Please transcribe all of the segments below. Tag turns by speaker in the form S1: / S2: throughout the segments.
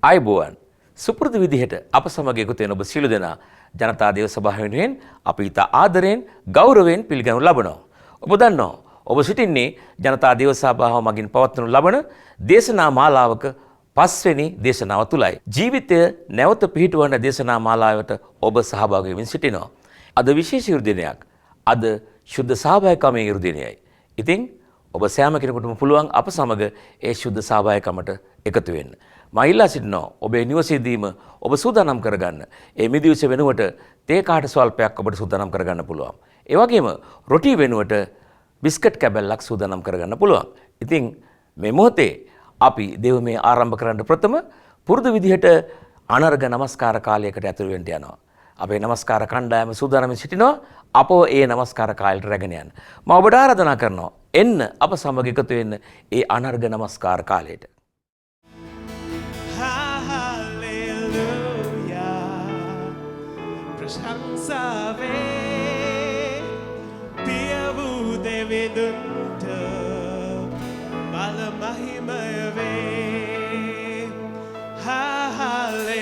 S1: ආයුබෝවන් සුපුරුදු විදිහට අප සමග එකතු වෙන ඔබ සියලු දෙනා ජනතා දේව සභාව වෙනුවෙන් අපි ඉතා ආදරයෙන් ගෞරවයෙන් පිළිගනු ලබනවා. ඔබ දන්නවා ඔබ සිටින්නේ ජනතා දේව සභාව මගින් පවත්වනු ලබන දේශනා මාලාවක පස්වෙනි දේශනාව තුලයි. ජීවිතය නැවත පිහිටවන දේශනා මාලාවට ඔබ සහභාගී වෙමින් සිටිනවා. අද විශේෂ ඉරුදිනයක්. අද ශුද්ධ සහභාගීකමේ ඉරුදිනයයි. ඉතින් ඔබ සෑම කෙනෙකුටම පුළුවන් අප සමග ඒ ශුද්ධ සහභාගීකමට එකතු වෙන්න. මා ඉල්ලා සිටිනවා ඔබේ නිවසේදීම ඔබ සූදානම් කරගන්න. ඒ මිදිවස වෙනුවට තේ කාට ස්වල්පයක් ඔබට සූදානම් කරගන්න පුළුවන්. ඒ වගේම රොටි වෙනුවට බිස්කට් කැබැල්ලක් සූදානම් කරගන්න පුළුවන්. ඉතින් මේ මොහොතේ අපි දේවමය ආරම්භ කරන්න ප්‍රථම පුරුදු විදිහට අනර්ඝ නමස්කාර කාලයකට ඇතුළු වෙන්න යනවා. අපේ නමස්කාර කණ්ඩායම සූදානම්ව සිටිනවා අපව ඒ නමස්කාර කාලයට රැගෙන යන්න. මම ඔබට ආරාධනා කරනවා එන්න අප සමග එකතු වෙන්න ඒ අනර්ඝ නමස්කාර කාලයට.
S2: දෙවිඳුන්ට බල මහිමය වේ. හාලෙලූයා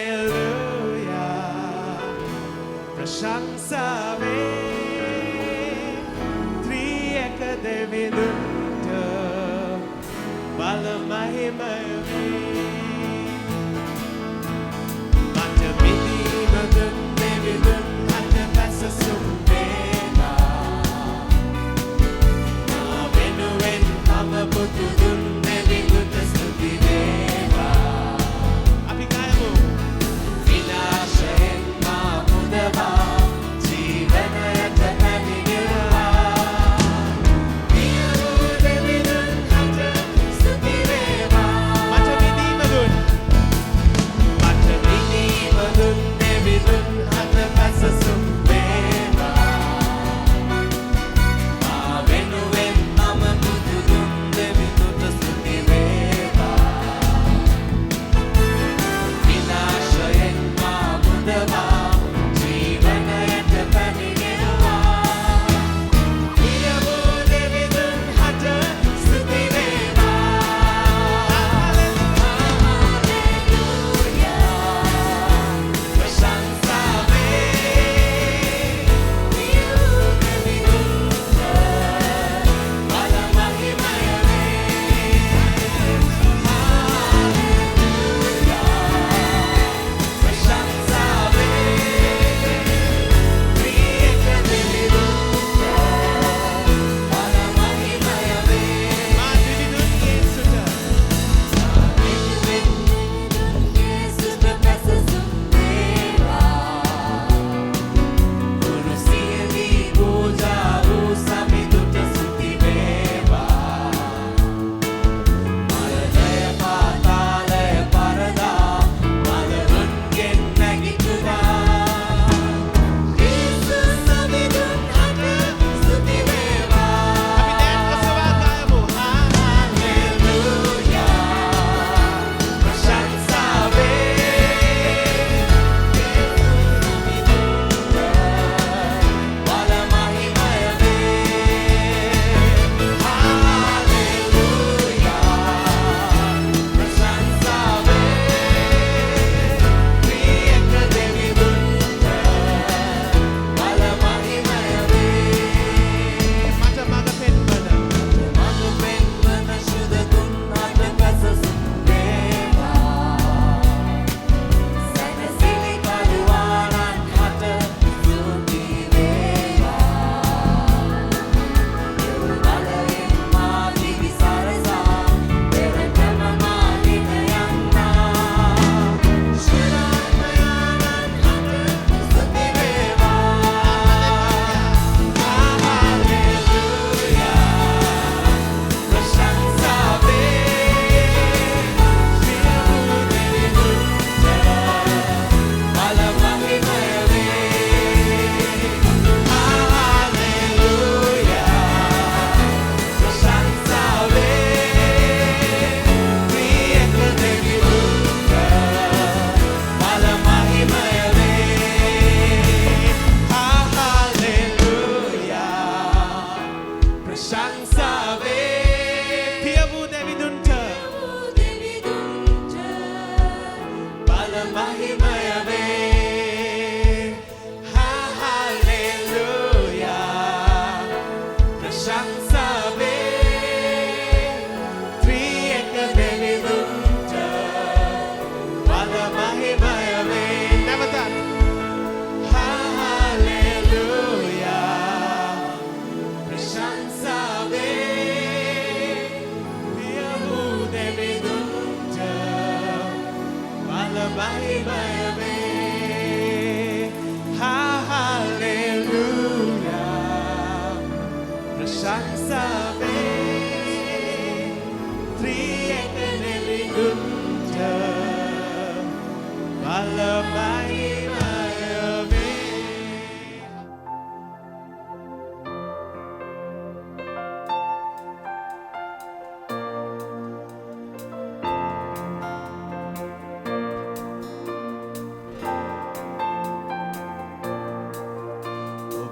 S2: ප්‍රශංසා වේ. ත්‍රිඑක දෙවිඳුන්ට බල මහිමය වේ. මට මිදීම දුන් දෙවිඳුන් අත පැසසුම් පුතුදුන් දෙවිඳුන්ට ස්තුති වේවා. අපි ගයමු. විනාශයෙන් මා මුදවා ජීවනයට පැමිණෙනවා. පියවූ දෙවිඳුන්ට ස්තුති වේවා. මට මිදීම දුන් දෙවිඳුන් අත පැසසුම්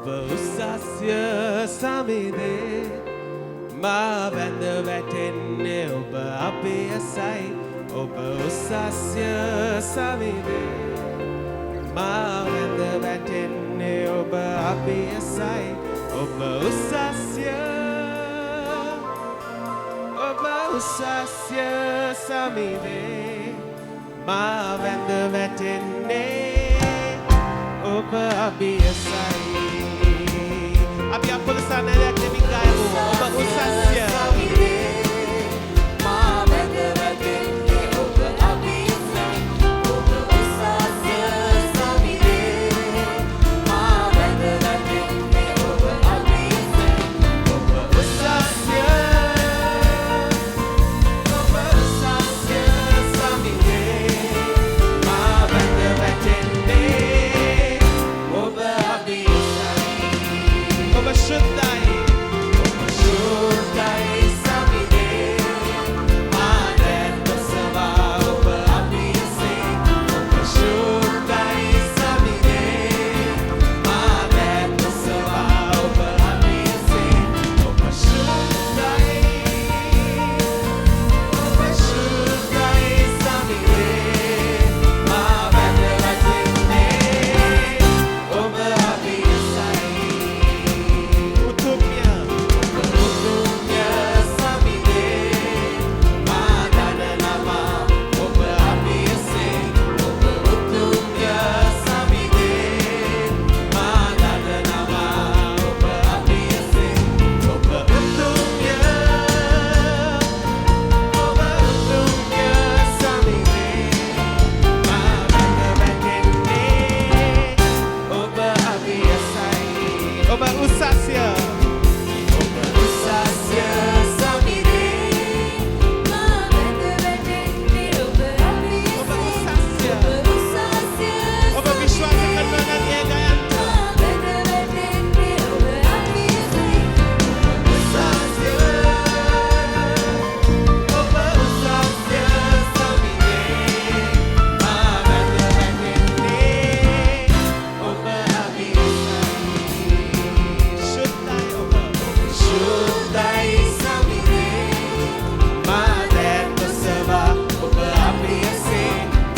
S2: උසස්ය සමිදේ මා වැඳ වැටෙන්නේ ඔබ අභියසයි ඔබ උසස්ය සමිදේ මා වැඳ වැටෙන්නේ ඔබ අභියසයි ඔබ උසස්ය සමිදේ මා වැඳ වැටෙන්නේ ඔබ අභියසයි අපි අපොල සන්නලයක් දෙමින් ගයමු ඔබ උසස්ය
S3: මා වැඳ වැටෙන්නේ ඔබ අභියසයි ඔබ උසස්ය සමිදේ මා වැඳ වැටෙන්නේ ඔබ අභියසයි
S2: ඔබ උසස්ය සමිදේ මා වැඳ වැටෙන්නේ ඔබ අභියසයි ඔබ ශුද්ධයි ඔබ ශුද්ධයි සමිදේ මා දැන් බසවා ඔබ අභියසයි ඔබ ශුද්ධයි සමිදේ මා දැන් බසවා ඔබ අභියසයි ඔබ ශුද්ධයි සමිදේ මා වැඳ වැටෙන්නේ ඔබ අභියසයි උතුම්ය සමිදේ මා දනනවා ඔබ අභියසයි ඔබ උතුම්ය සමිදේ මා දනනවා ඔබ අභියසයි ඔබ උතුම්ය සමිදේ මා වැඳ වැටෙන්නේ ඔබ අභියසයි ඔබ උසස්ය සමිදේ
S3: මා වැඳ වැටෙන්නේ ඔබ අභියසයි ඔබ උසස්ය
S2: ඔබ විශ්වාස කරනවා නම් ඒ ගයන්න
S3: මා වැඳ වැටෙන්නේ ඔබ අභියසයි
S2: උසස්ය ඔබ උසස්ය සමිදේ මා වැඳ වැටෙන්නේ ඔබ අභියසයි ශුද්ධයි ඔබ ශුද්ධයි සමිදේ මා දැන් බසවා ඔබ අභියසයි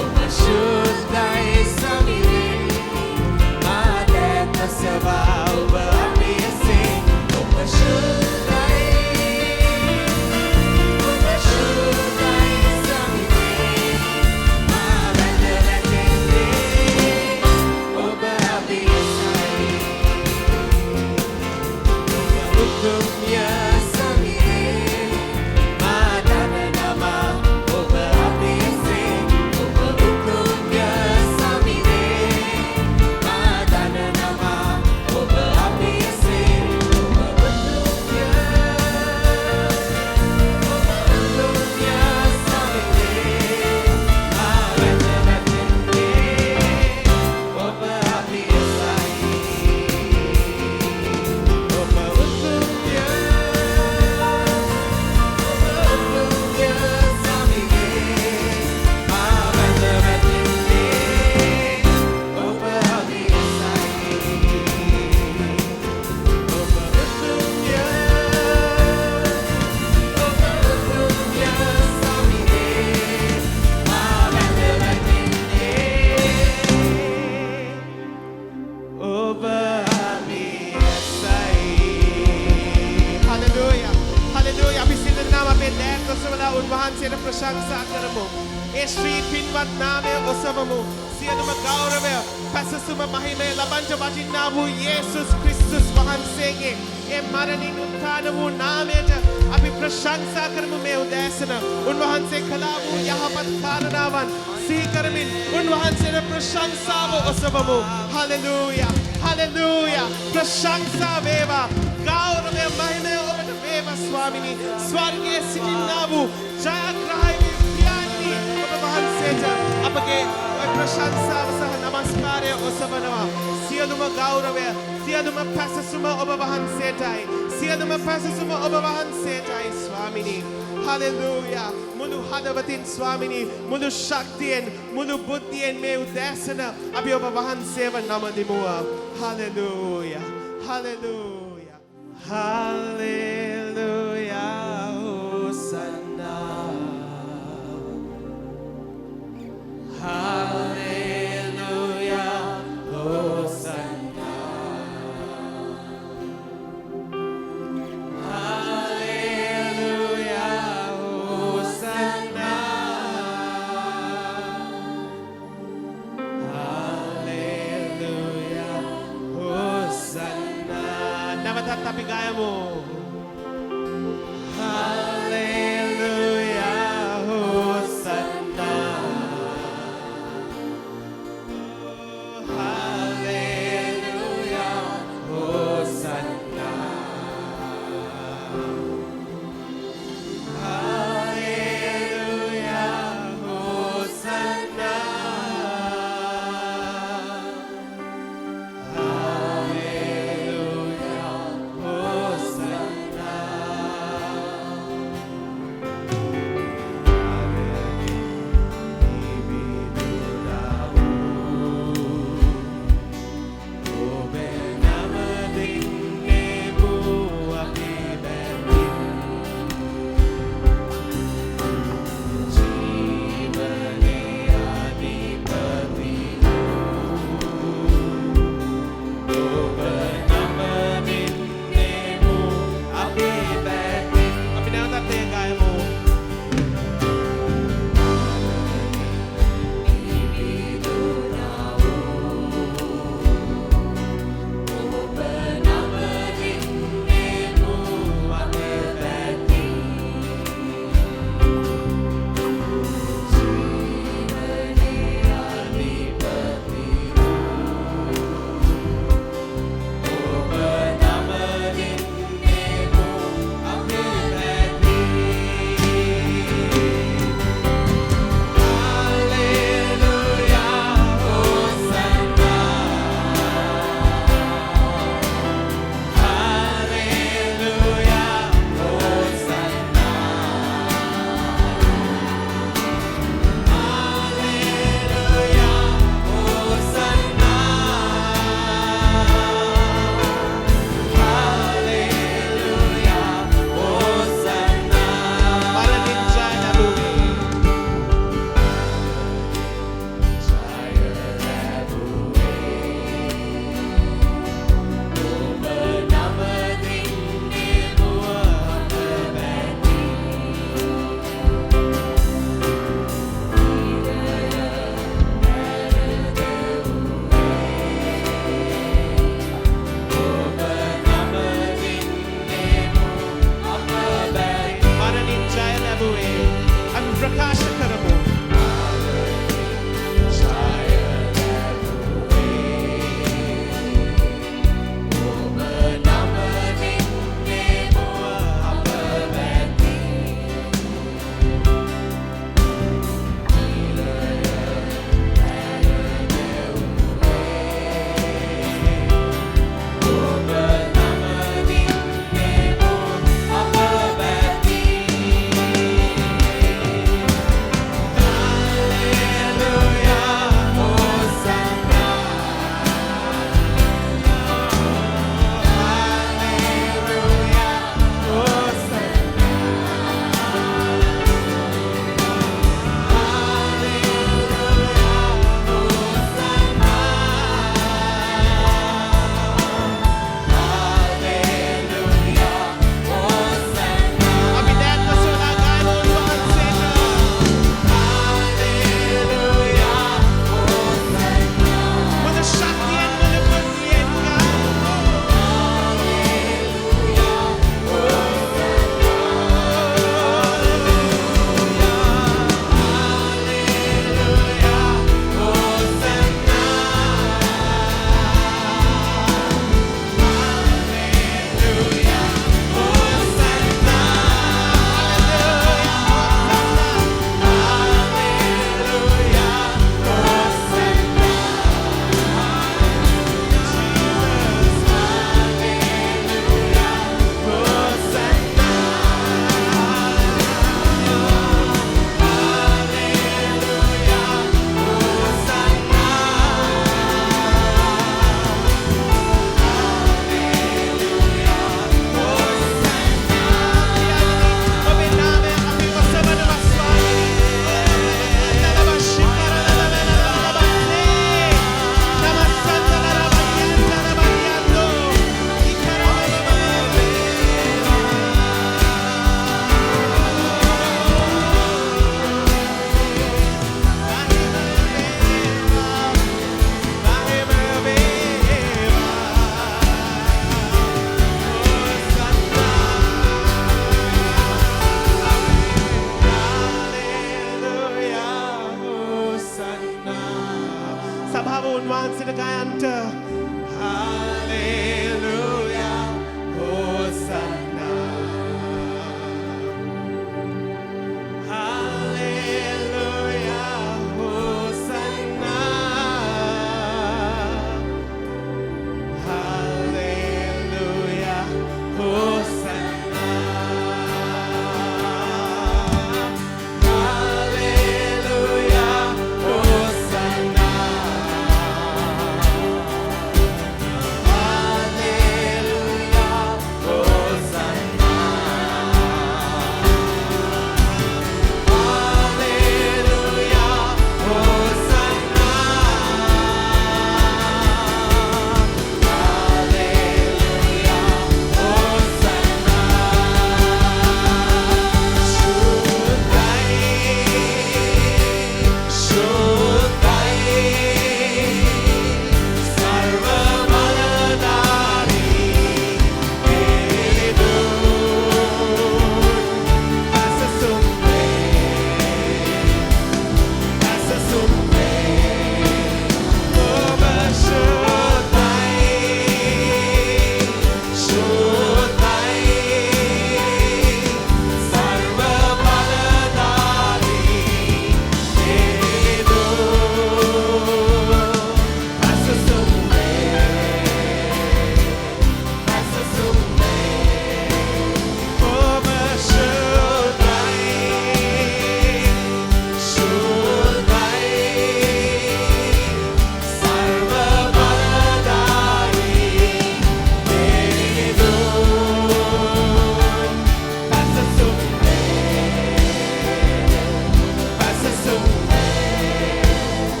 S2: ඔබ ශුද්ධයි සමිදේ මා දැන් බසවා ඔබ අභියසයි ඔබ ශුද්ධයි සමිදේ මා වැඳ වැටෙන්නේ ඔබ අභියසයි ඔබ උතුම්ය සමිදේ මා දනනවා ඔබ අභියසයි ඔබ උතුම්ය සමිදේ මා දනනවා ඔබ අභියසයි ඔබ උතුම්ය සමිදේ මා වැඳ වැටෙන්නේ ඔබ Hallelujah. Hallelujah. අපි සිතනාම අපේ දෑත් ඔසවලා උන්වහන්සේට ප්‍රශංසා කරමු. ඒ ශ්‍රී පින්වත් නාමය ඔසවමු. සියලුම ගෞරවය, පැසසුම මහිමය ලබන්ට වටිනා වූ යේසුස් ක්‍රිස්තුස් වහන්සේගේ ඒ මරණින් උත්ථාන වූ නාමයට අපි ප්‍රශංසා කරමු මේ උදෑසන. උන්වහන්සේ කළා වූ යහපත් කාරණාවන් සිහි කරමින් උන්වහන්සේට ප්‍රශංසාව ඔසවමු. Hallelujah. Hallelujah. ප්‍රශංසා වේවා. ගෞරවය මහිමය ඔබට වේවා ස්වාමිනී. ස්වර්ගයේ සිටින්නා වූ ජයග්‍රහණී පියාණනි ඔබ වහන්සේට අපගේ අපි ප්‍රශංසාව සහ නමස්කාරය ඔසවනවා. සියලුම ගෞරවය, සියලුම පැසසුම ඔබ වහන්සේටයි. සියලුම පැසසුම ඔබ වහන්සේටයි ස්වාමිනී. හලෙලූයා. මුළු හදවතින් ස්වාමිනී, මුළු ශක්තියෙන්, මුළු බුද්ධියෙන් මේ උදෑසන අපි ඔබ වහන්සේව නමදිමුවා. Hallelujah. Hallelujah. Hallelujah. Hosanna. Hallelujah, Hosanna. Hallelujah, Hosanna. Hallelujah, Hosanna. Namatat tapi gaya mo.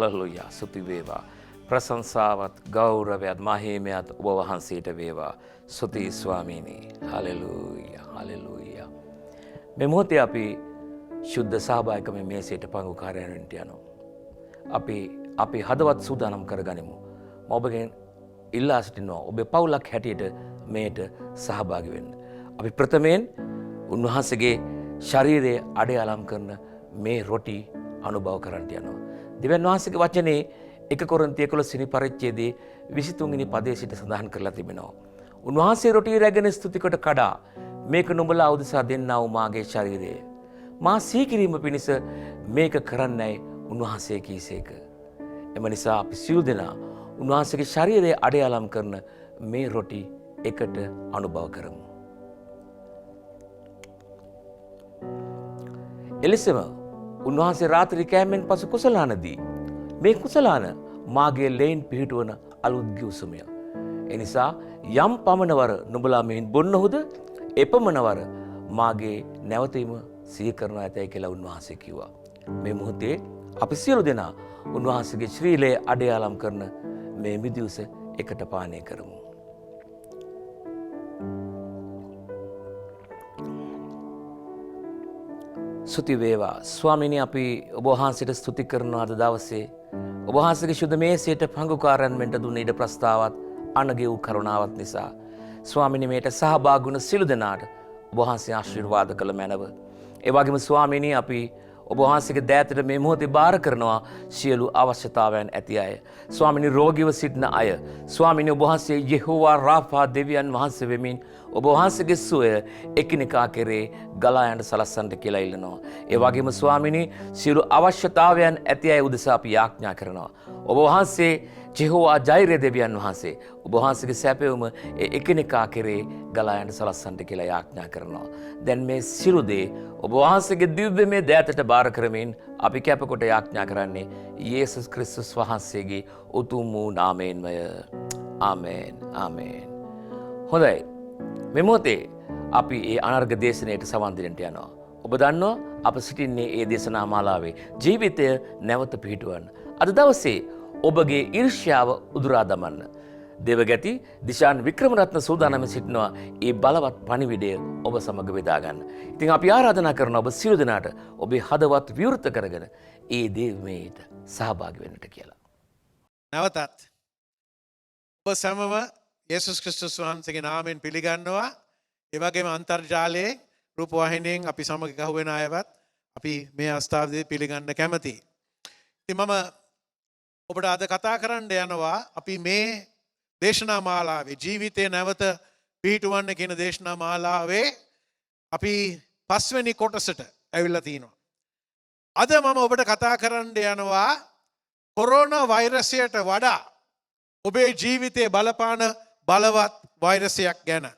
S1: Hallelujah ස්තුති වේවා. ප්‍රශංසාවත් ගෞරවයත් මහිමයත් ඔබ වහන්සේට වේවා. ස්තුති ස්වාමීනි. Hallelujah hallelujah. මේ මොහොතේ අපි ශුද්ධ සහභාගිකම මේසයට පංගුකාරයන් වෙන්න යනවා. අපි හදවත් සූදානම් කරගනිමු. මම ඔබගෙන් ඉල්ලා සිටිනවා ඔබේ පවුලක් හැටියට මේට සහභාගී වෙන්න. අපි ප්‍රථමයෙන් උන්වහන්සේගේ ශරීරයේ අඩයාලම් කරන මේ රොටි අනුභව කරන්නට යනවා. දෙවියන් වහන්සේගේ වචනේ 1 කොරින්ති 11 වෙනි පරිච්ඡේදයේ 23 වෙනි පදයේ සිට සඳහන් කරලා තිබෙනවා. උන්වහන්සේ රොටි රැගෙන ස්තුති කොට කඩා මේක නුඹලා උදෙසා දෙන්නා වූ මාගේ ශරීරය. මා සීකිරීම පිණිස මේක කරන්නයි උන්වහන්සේ කීසේක. එම නිසා අපි සියලු දෙනා උන්වහන්සේගේ ශරීරයේ අඩයාලම් කරන මේ රොටි එකට අනුභව කරමු. එලෙසම උන්වහන්සේ රාත්‍රී කෑමෙන් පසු කුසලානදී මේ කුසලාන මාගේ ලෙයින් පිහිටුවන අලුත් ගිවිසුමය. එනිසා යම් පමණවර නුඹලා මෙහින් බොන්නහුද එපමණවර මාගේ නැවතීම සිහි කරනවා ඇතයි කියලා උන්වහන්සේ කිව්වා. මේ මොහොතේ අපි සියලු දෙනා උන්වහන්සේගේ ශ්‍රීලයේ අඩයාලම් කරන මේ මිදිවුස එකට පානය කරමු. ස්තුති වේවා. ස්වාමීනි අපි ඔබ වහන්සේට ස්තුති කරනවා අද දවසේ. ඔබ වහන්සේගේ ශුද්ධ මේසයට පංගුකාරයන් වෙන්න දුන්න ඉඩ ප්‍රස්තාවත් අනගේ වූ කරුණාවත් නිසා ස්වාමීනි මේට සහභාගී වුණ සියලු දෙනාට ඔබ වහන්සේ ආශිර්වාද කළ මැනව. ඒ වගේම ස්වාමීනි අපි ඔබ වහන්සේගේ දෑතට මේ මොහොතේ බාර කරනවා සියලු අවශ්‍යතාවයන් ඇති අය. ස්වාමීනි රෝගීව සිටින අය. ස්වාමීනි ඔබ වහන්සේ යෙහෝවා රාෆා දෙවියන් වහන්සේ වෙමින් ඔබ වහන්සේගේ සුවය එකිනෙකා කෙරේ ගලා යන්න සලස්සන්නට කියලා ඉල්ලනවා. ඒ වගේම ස්වාමීනි සියලු අවශ්‍යතාවයන් ඇති අය උදෙසා අපි යාඥා කරනවා. ඔබ වහන්සේ ජෙහෝවා ජෛරේ දෙවියන් වහන්සේ ඔබ වහන්සේගේ සැපයුම එකිනෙකා කෙරේ ගලා යන්න සලස්සන්නට කියලා යාඥා කරනවා. දැන් මේ සියලු දේ ඔබ වහන්සේගේ දිව්‍යමය දෑතට බාර කරමින් අපි කැපකොට යාඥා කරන්නේ යේසුස් ක්‍රිස්තුස් වහන්සේගේ උතුම් වූ නාමයෙන්මය. ආමේන් ආමේන්. හොඳයි. මේ මොහොතේ අපි ඒ අනර්ග දේශනාවට සවන් දෙන්නට යනවා. ඔබ දන්නවා අප සිටින්නේ ඒ දේශනා මාලාවේ ජීවිතය නැවත පිහිටුවන්න. අද දවසේ ඔබගේ ඊර්ෂ්‍යාව උදුරා දමන්න දෙවගැති දිශාන් වික්‍රමරත්න සූදානම් සිටිනවා ඒ බලවත් පණිවිඩය ඔබ සමග බෙදා ගන්න. ඉතින් අපි ආරාධනා කරනවා ඔබ සියලු දෙනාට ඔබේ හදවත් විවෘත කරගෙන ඒ දේවමේට සහභාගී වෙන්නට කියලා.
S4: නැවතත් ඔබ සැමම යේසුස් ක්‍රිස්තුස් වහන්සේගේ නාමයෙන් පිළිගන්නවා. ඒ වගේම අන්තර්ජාලයේ රූපවාහිනියෙන් අපි සමග ගහුවෙන අයවත් අපි මේ අවස්ථාවේදී පිළිගන්න කැමතියි. ඉතින් මම ඔබට අද කතා කරන්න යනවා අපි මේ දේශනා මාලාවේ ජීවිතේ නැවත පිහිටුවන්න කියන දේශනා මාලාවේ අපි 5 වෙනි කොටසට ඇවිල්ලා තිනවා. අද මම ඔබට කතා කරන්න යනවා කොරෝනා වෛරසයට වඩා ඔබේ ජීවිතේ බලපාන බලවත් වෛරසයක් ගැන.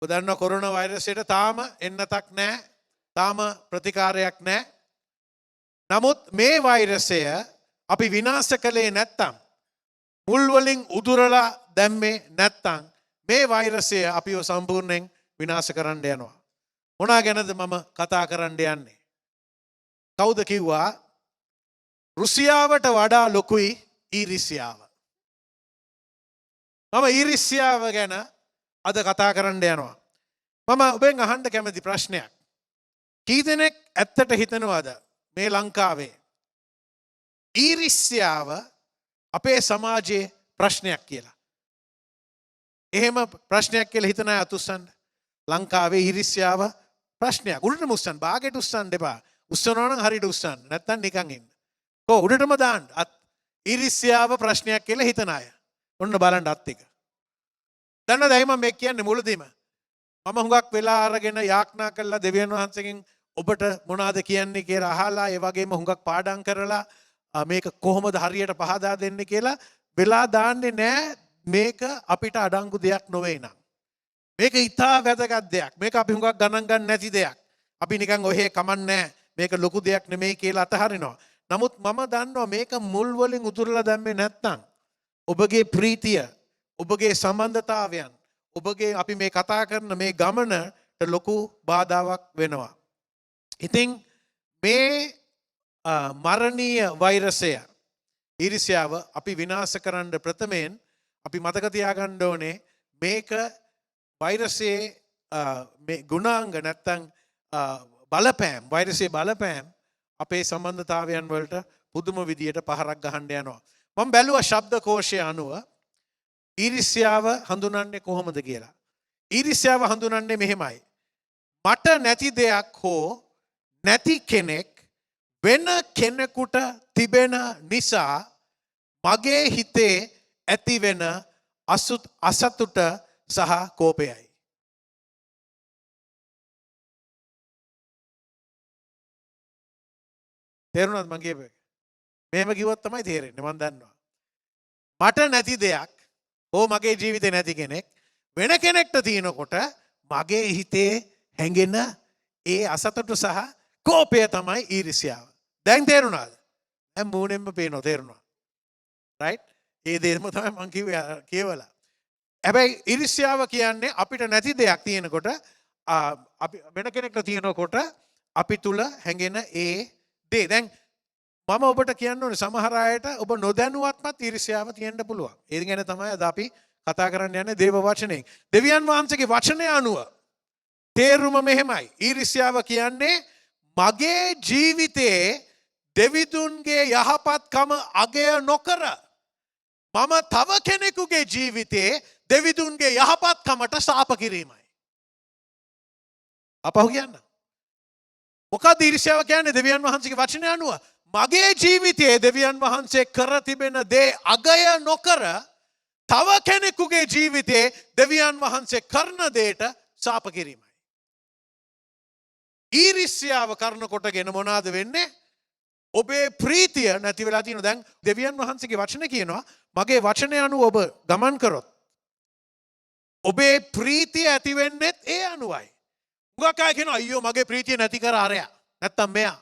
S4: ඔබ දන්නවා කොරෝනා වෛරසයට තාම එන්නතක් නැහැ. තාම ප්‍රතිකාරයක් නැහැ. නමුත් මේ වෛරසය අපි විනාශ කළේ නැත්තම් මුල් වලින් උදුරලා දැම්මේ නැත්තම් මේ වෛරසය අපිව සම්පූර්ණයෙන් විනාශ කරන්න යනවා. මොනවා ගැනද මම කතා කරන්න යන්නේ? කවුද කිව්වා රුසියාවට වඩා ලොකුයි ඊරිසියාව? මම ඊරිසියාව ගැන අද කතා කරන්න යනවා. මම ඔබෙන් අහන්න කැමති ප්‍රශ්නයක්. කී දෙනෙක් ඇත්තට හිතනවාද මේ ලංකාවේ ඊරිසියාව අපේ සමාජයේ ප්‍රශ්නයක් කියලා? එහෙම ප්‍රශ්නයක් කියලා හිතන අය අතුස්සන්න. ලංකාවේ ඊරිසියාව ප්‍රශ්නයක්. උඩටම උස්සන්න. බාගෙට උස්සන්න එපා. උස්සනවා නම් හරියට උස්සන්න. නැත්තම් නිකන් ඉන්න. උඩටම දාන්න. ඊරිසියාව ප්‍රශ්නයක් කියලා හිතන අය. ඔන්න බලන්න අත් එක. දන්නවද ඇයි මම මේ කියන්නේ මුලදීම? මම හුඟක් වෙලා අරගෙන යාඥා කළා දෙවියන් වහන්සේගෙන් ඔබට මොනවද කියන්නේ කියලා අහලා ඒ වගේම හුඟක් පාඩම් කරලා මේක කොහොමද හරියට පහදා දෙන්නේ කියලා වෙලා දාන්නේ නැහැ. මේක අපිට අඩංගු දෙයක් නොවේ නම්. මේක ඉතා වැදගත් දෙයක්. මේක අපි හුඟක් ගණන් ගන්න නැති දෙයක්. අපි නිකන් ඔහෙ කමන්නේ මේක ලොකු දෙයක් නෙමෙයි කියලා අතහරිනවා. නමුත් මම දන්නවා මේක මුල් වලින් උතුරලා දැම්මේ නැත්නම් ඔබගේ ප්‍රීතිය, ඔබගේ සම්බන්ධතාවයන්, ඔබගේ අපි මේ කතා කරන මේ ගමනට ලොකු බාධාවක් වෙනවා. ඉතින් මේ මරණීය වෛරසය ඊර්ෂ්‍යාව අපි විනාශ කරන්න ප්‍රථමයෙන් අපි මතක තියාගන්න ඕනේ මේක වෛරසයේ මේ ගුණාංග නැත්තම් බලපෑම් වෛරසයේ බලපෑම් අපේ සම්බන්ධතාවයන් වලට පුදුම විදියට පහරක් ගහන්න යනවා. මම බැලුවා ශබ්දකෝෂය අනුව ඊර්ෂ්‍යාව හඳුනන්නේ කොහොමද කියලා. ඊර්ෂ්‍යාව හඳුනන්නේ මෙහෙමයි. මට නැති දෙයක් හෝ නැති කෙනෙක් වෙන කෙනෙකුට තිබෙන නිසා මගේ හිතේ ඇතිවෙන අසතුට සහ කෝපයයි. තේරුණාද මං කියපු එක? මෙහෙම කිව්වොත් තමයි තේරෙන්නේ මං දන්නවා. මට නැති දෙයක් හෝ මගේ ජීවිතේ නැති කෙනෙක් වෙන කෙනෙක්ට තියෙනකොට මගේ හිතේ හැඟෙන ඒ අසතුට සහ කෝපය තමයි ඊර්ෂ්‍යාව. දැන් තේරුණාද? දැන් මූණෙන්ම පේනවා තේරුණා. රයිට්? ඒ දෙයම තමයි මං කිව්වේ කියවලා. හැබැයි ඊර්ෂ්‍යාව කියන්නේ අපිට නැති දෙයක් තියෙනකොට අපි වෙන කෙනෙක්ට තියෙනකොට අපි තුල හැඟෙන ඒ දේ. දැන් මම ඔබට කියන්න ඕනේ සමහර අයට ඔබ නොදැනුවත්මත් ඊර්ෂ්‍යාව තියෙන්න පුළුවන්. ඒ ගැන තමයි අද අපි කතා කරන්න යන්නේ දේව වචනයෙන්. දෙවියන් වහන්සේගේ වචනය අනුව තේරුම මෙහෙමයි. ඊර්ෂ්‍යාව කියන්නේ මගේ ජීවිතයේ දෙවිදුන්ගේ යහපත්කම අගය නොකර මම තව කෙනෙකුගේ ජීවිතයේ දෙවිදුන්ගේ යහපත්කමට සාප කිරීමයි. අපහු කියන්න. මොකක්ද ඊර්ෂ්‍යාව කියන්නේ දෙවියන් වහන්සේගේ වචනය අනුව? මගේ ජීවිතයේ දෙවියන් වහන්සේ කර තිබෙන දේ අගය නොකර තව කෙනෙකුගේ ජීවිතයේ දෙවියන් වහන්සේ කරන දේට සාප කිරීමයි. ඊර්ෂ්‍යාව කරන කොටගෙන මොනවාද වෙන්නේ? ඔබේ ප්‍රීතිය නැති වෙලා තියෙනවා. දැන් දෙවියන් වහන්සේගේ වචන කියනවා මගේ වචනය අනුව ඔබ ගමන් කරොත් ඔබේ ප්‍රීතිය ඇති වෙන්නේ ඒ අනුවයි. උගක් අය කියනවා අයියෝ මගේ ප්‍රීතිය නැති කර අරයා. නැත්තම් මෙයා.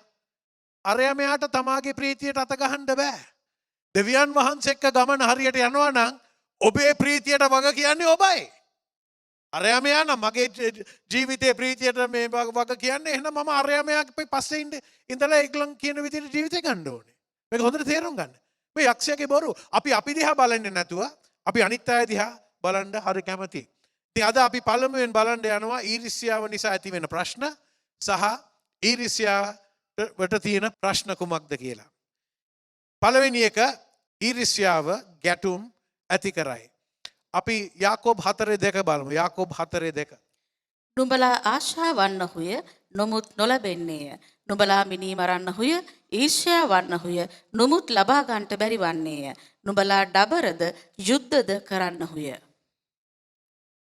S4: අරයා මෙයාට තමාගේ ප්‍රීතියට අත ගහන්න බෑ. දෙවියන් වහන්සේ එක්ක ගමන හරියට යනවා නම් ඔබේ ප්‍රීතියට වග කියන්නේ ඔබයි. අරයා මෙයා නම් මගේ ජීවිතේ ප්‍රීතියට මේ වග කියන්නේ එහෙනම් මම අරයා මෙයාගේ පස්සේ ඉඳලා ඒගොල්ලන් කියන විදිහට ජීවිතේ ගන්න ඕනේ. මේක හොඳට තේරුම් ගන්න. මේ යක්ෂයාගේ බොරු අපි දිහා බලන්නේ නැතුව අපි අනිත් අය දිහා බලන්න හරි කැමතියි. ඉතින් අද අපි පළමුවෙන් බලන්න යනවා ඊර්ෂ්‍යාව නිසා ඇති වෙන ප්‍රශ්න සහ ඊර්ෂ්‍යාවට තියෙන ප්‍රශ්න කුමක්ද කියලා. පළවෙනි එක ඊර්ෂ්‍යාව ගැටුම් ඇති කරයි. අපි යාකෝබ් 4:2 බලමු. යාකෝබ් 4:2.
S5: නුඹලා ආශා වන්නහුය නොමුත් නොලැබෙන්නේය. නුඹලා මිනී මරන්නහුය ඊර්ෂ්‍යා වන්නහුය නොමුත් ලබා ගන්නට බැරි වන්නේය. නුඹලා ඩබරද යුද්ධද කරන්නහුය.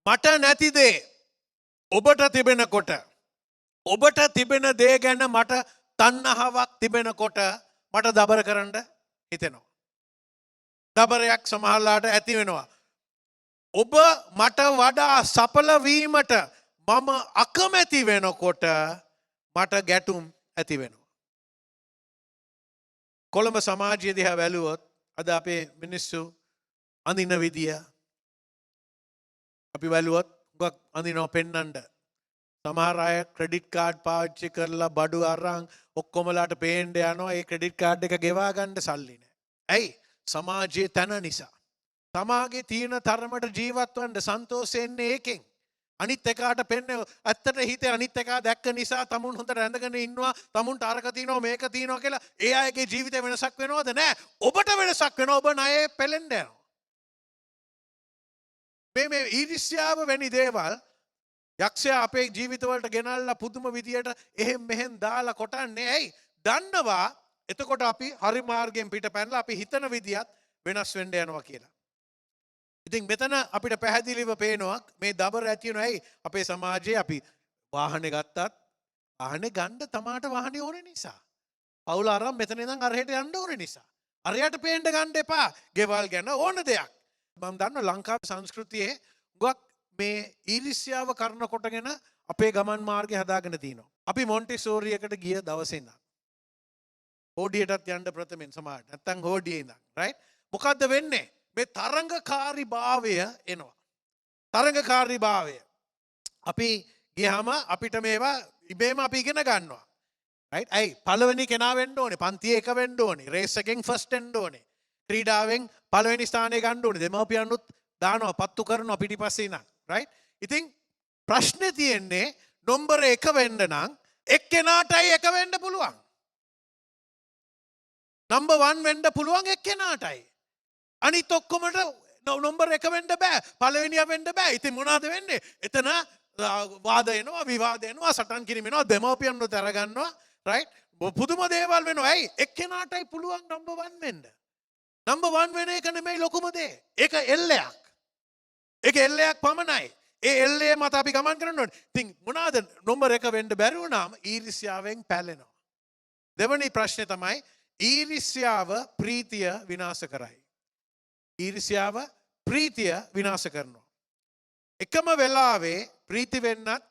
S4: මට නැති දේ ඔබට තිබෙනකොට ඔබට තිබෙන දේ ගැන මට තණ්හාවක් තිබෙනකොට මට දබර කරන්න හිතෙනවා. දබරයක් සමහරලාට ඇති වෙනවා. ඔබ මට වඩා සඵල වීමට මම අකමැති වෙනකොට මට ගැටුම් ඇති වෙනවා. කොළඹ සමාජය දිහා බැලුවොත් අද අපේ මිනිස්සු අඳින විදිය අපි බැලුවොත් ගොක් අඳිනවා පෙන්නන්න. සමහර අය ක්‍රෙඩිට් කාඩ් පාවිච්චි කරලා බඩු අරන් ඔක්කොමලාට පේන්න යනවා. ඒ ක්‍රෙඩිට් කාඩ් එක ගෙවා ගන්න සල්ලි නැහැ. ඇයි? සමාජයේ තන නිසා. තමාගේ තියෙන තරමට ජීවත් වන්න සන්තෝෂෙන්නේ ඒකෙන්. අනිත් එකාට පෙන්නේ ඇත්තට හිතේ අනිත් එකා දැක්ක නිසා තමුන් හොඳට රැඳගෙන ඉන්නවා. තමුන්ට අරක තියෙනවා මේක තියෙනවා කියලා ඒ අයගේ ජීවිතේ වෙනසක් වෙනවද? නැහැ. ඔබට වෙනසක් වෙනවා. ඔබ ණයේ පෙලෙන්න යනවා. මේ ඊර්ෂ්‍යාව වැනි දේවල් යක්ෂයා අපේ ජීවිතවලට ගෙනල්ලා පුදුම විදියට එහෙම් මෙහෙම් දාලා කොටන්නේ. ඇයි? දන්නවා එතකොට අපි හරි මාර්ගයෙන් පිට පැනලා අපි හිතන විදියත් වෙනස් වෙන්න යනවා කියලා. ඉතින් මෙතන අපිට පැහැදිලිව පේනවා මේ දබර ඇති වෙනවා. ඇයි? අපේ සමාජයේ අපි වාහනේ ගත්තත් වාහනේ ගන්න තමාට වාහනේ ඕනේ නිසා. පවුල අරන් මෙතන ඉඳන් අරහෙට යන්න ඕනේ නිසා. අරයට පේන්න ගන්න එපා. ගෙවල් ගැන ඕන දෙයක්. මම දන්නවා ලංකාවේ සංස්කෘතියේ ගොක් මේ ඊර්ෂ්‍යාව කරන කොටගෙන අපේ ගමන් මාර්ගය හදාගෙන තිනවා. අපි මොන්ටිසෝරි එකට ගිය දවසේ ඉඳන් හෝඩියටත් යන්න ප්‍රථමෙන් සමාජයට. නැත්තම් හෝඩියේ ඉඳන් රයිට්. මොකද්ද වෙන්නේ? මේ තරංගකාරී භාවය එනවා. තරංගකාරී භාවය. අපි ගියාම අපිට මේවා ඉබේම අපි ඉගෙන ගන්නවා. right? ඇයි පළවෙනි කෙනා වෙන්න ඕනේ, පන්තියේ එක වෙන්න ඕනේ, රේස් එකෙන් ෆස්ට් වෙන්න ඕනේ, ක්‍රීඩාවෙන් පළවෙනි ස්ථානය ගන්න ඕනේ, දෙමව්පියන්නුත් දානවා පත්තු කරනවා පිටිපස්සේ ඉන්න, right? ඉතින් ප්‍රශ්නේ තියෙන්නේ නම්බර 1 වෙන්න නම් එක්කෙනාටයි එක වෙන්න පුළුවන්. නම්බර් 1 වෙන්න පුළුවන් එක්කෙනාටයි. අනිත් ඔක්කොමට නම්බර් 1 වෙන්න බෑ. පළවෙනියා වෙන්න බෑ. ඉතින් මොනවද වෙන්නේ? එතන වාද එනවා, විවාද එනවා, සටන් කිරීම එනවා, දෙමව්පියන්ව තරගන්නවා, right? පුදුම දේවල් වෙනවා. ඇයි? එක්කෙනාටයි පුළුවන් නම්බර් 1 වෙන්න. නම්බර් 1 වෙන එක නෙමෙයි ලොකුම දේ. ඒක එල්ලයක්. ඒක එල්ලයක් පමණයි. ඒ එල්ලේ මත අපි ගමන් කරන්න ඕනේ. ඉතින් මොනවාද නම්බර් 1 වෙන්න බැරි වුණාම ඊර්ෂ්‍යාවෙන් පැලෙනවා. දෙවැනි ප්‍රශ්නේ තමයි ඊර්ෂ්‍යාව ප්‍රීතිය විනාශ කරයි. ඊර්ෂ්‍යාව ප්‍රීතිය විනාශ කරනවා. එකම වෙලාවේ ප්‍රීති වෙන්නත්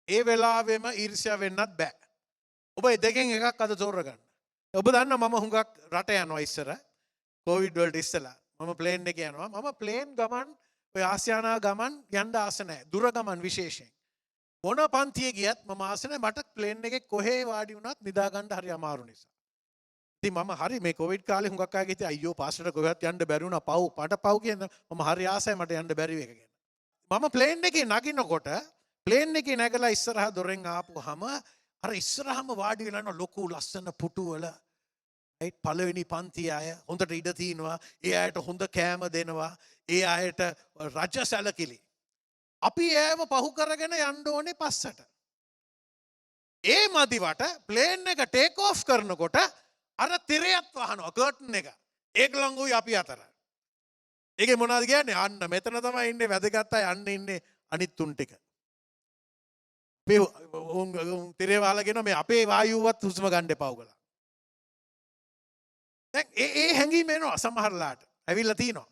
S4: ඒ වෙලාවෙම ඊර්ෂ්‍යාව වෙන්නත් බෑ. ඔබ ඒ දෙකෙන් එකක් අද තෝරගන්න. ඔබ දන්නවා මම හුඟක් රට යනවා ඉස්සර කොවිඩ් වලට ඉස්සලා. මම ප්ලේන් එකේ යනවා. මම ප්ලේන් ගමන් ඔය ආසියානා ගමන් යන්න ආස නැහැ. දුර ගමන් විශේෂයෙන්. මොන පන්තියේ ගියත් මම ආස නැහැ. මට ප්ලේන් එකේ කොහේ වාඩි වුණත් නිදා ගන්න හරි අමාරු නිසා. ඉතින් මම හරි මේ කොවිඩ් කාලේ හුඟක් අය හිටියා අයියෝ පාස්ටර් කොහෙවත් යන්න බැරි වුණා පව් මට පව් කියන මම හරි ආසයි මට යන්න බැරි එක ගැන. මම ප්ලේන් එකේ නගිනකොට ප්ලේන් එකේ නැගලා ඉස්සරහා දොරෙන් ආපුවාම අර ඉස්සරහම වාඩි වෙලා යන ලොකු ලස්සන පුටු වල right පළවෙනි පන්තිය අය හොඳට ඉඩ තිනවා. ඒ අයට හොඳ කෑම දෙනවා. ඒ අයට රජ සැලකිලි. අපි ඒව පහු කරගෙන යන්න ඕනේ පස්සට. ඒ මදිවට ප්ලේන් එක ටේක් ඔෆ් කරනකොට අර තිරයත් වහනවා කර්ටන් එක. ඒගොල්ලන්ගුයි අපි අතර. ඒකේ මොනවද කියන්නේ? අන්න මෙතන තමයි ඉන්නේ වැදගත් අය අන්න ඉන්නේ අනිත් තුන් ටික. මේ තිරේ වහලාගෙන මේ අපේ වායුවත් හුස්ම ගන්න එපා උගලා. දැන් ඒ හැංගීම එනවා සමහරලාට. ඇවිල්ලා තිනවා.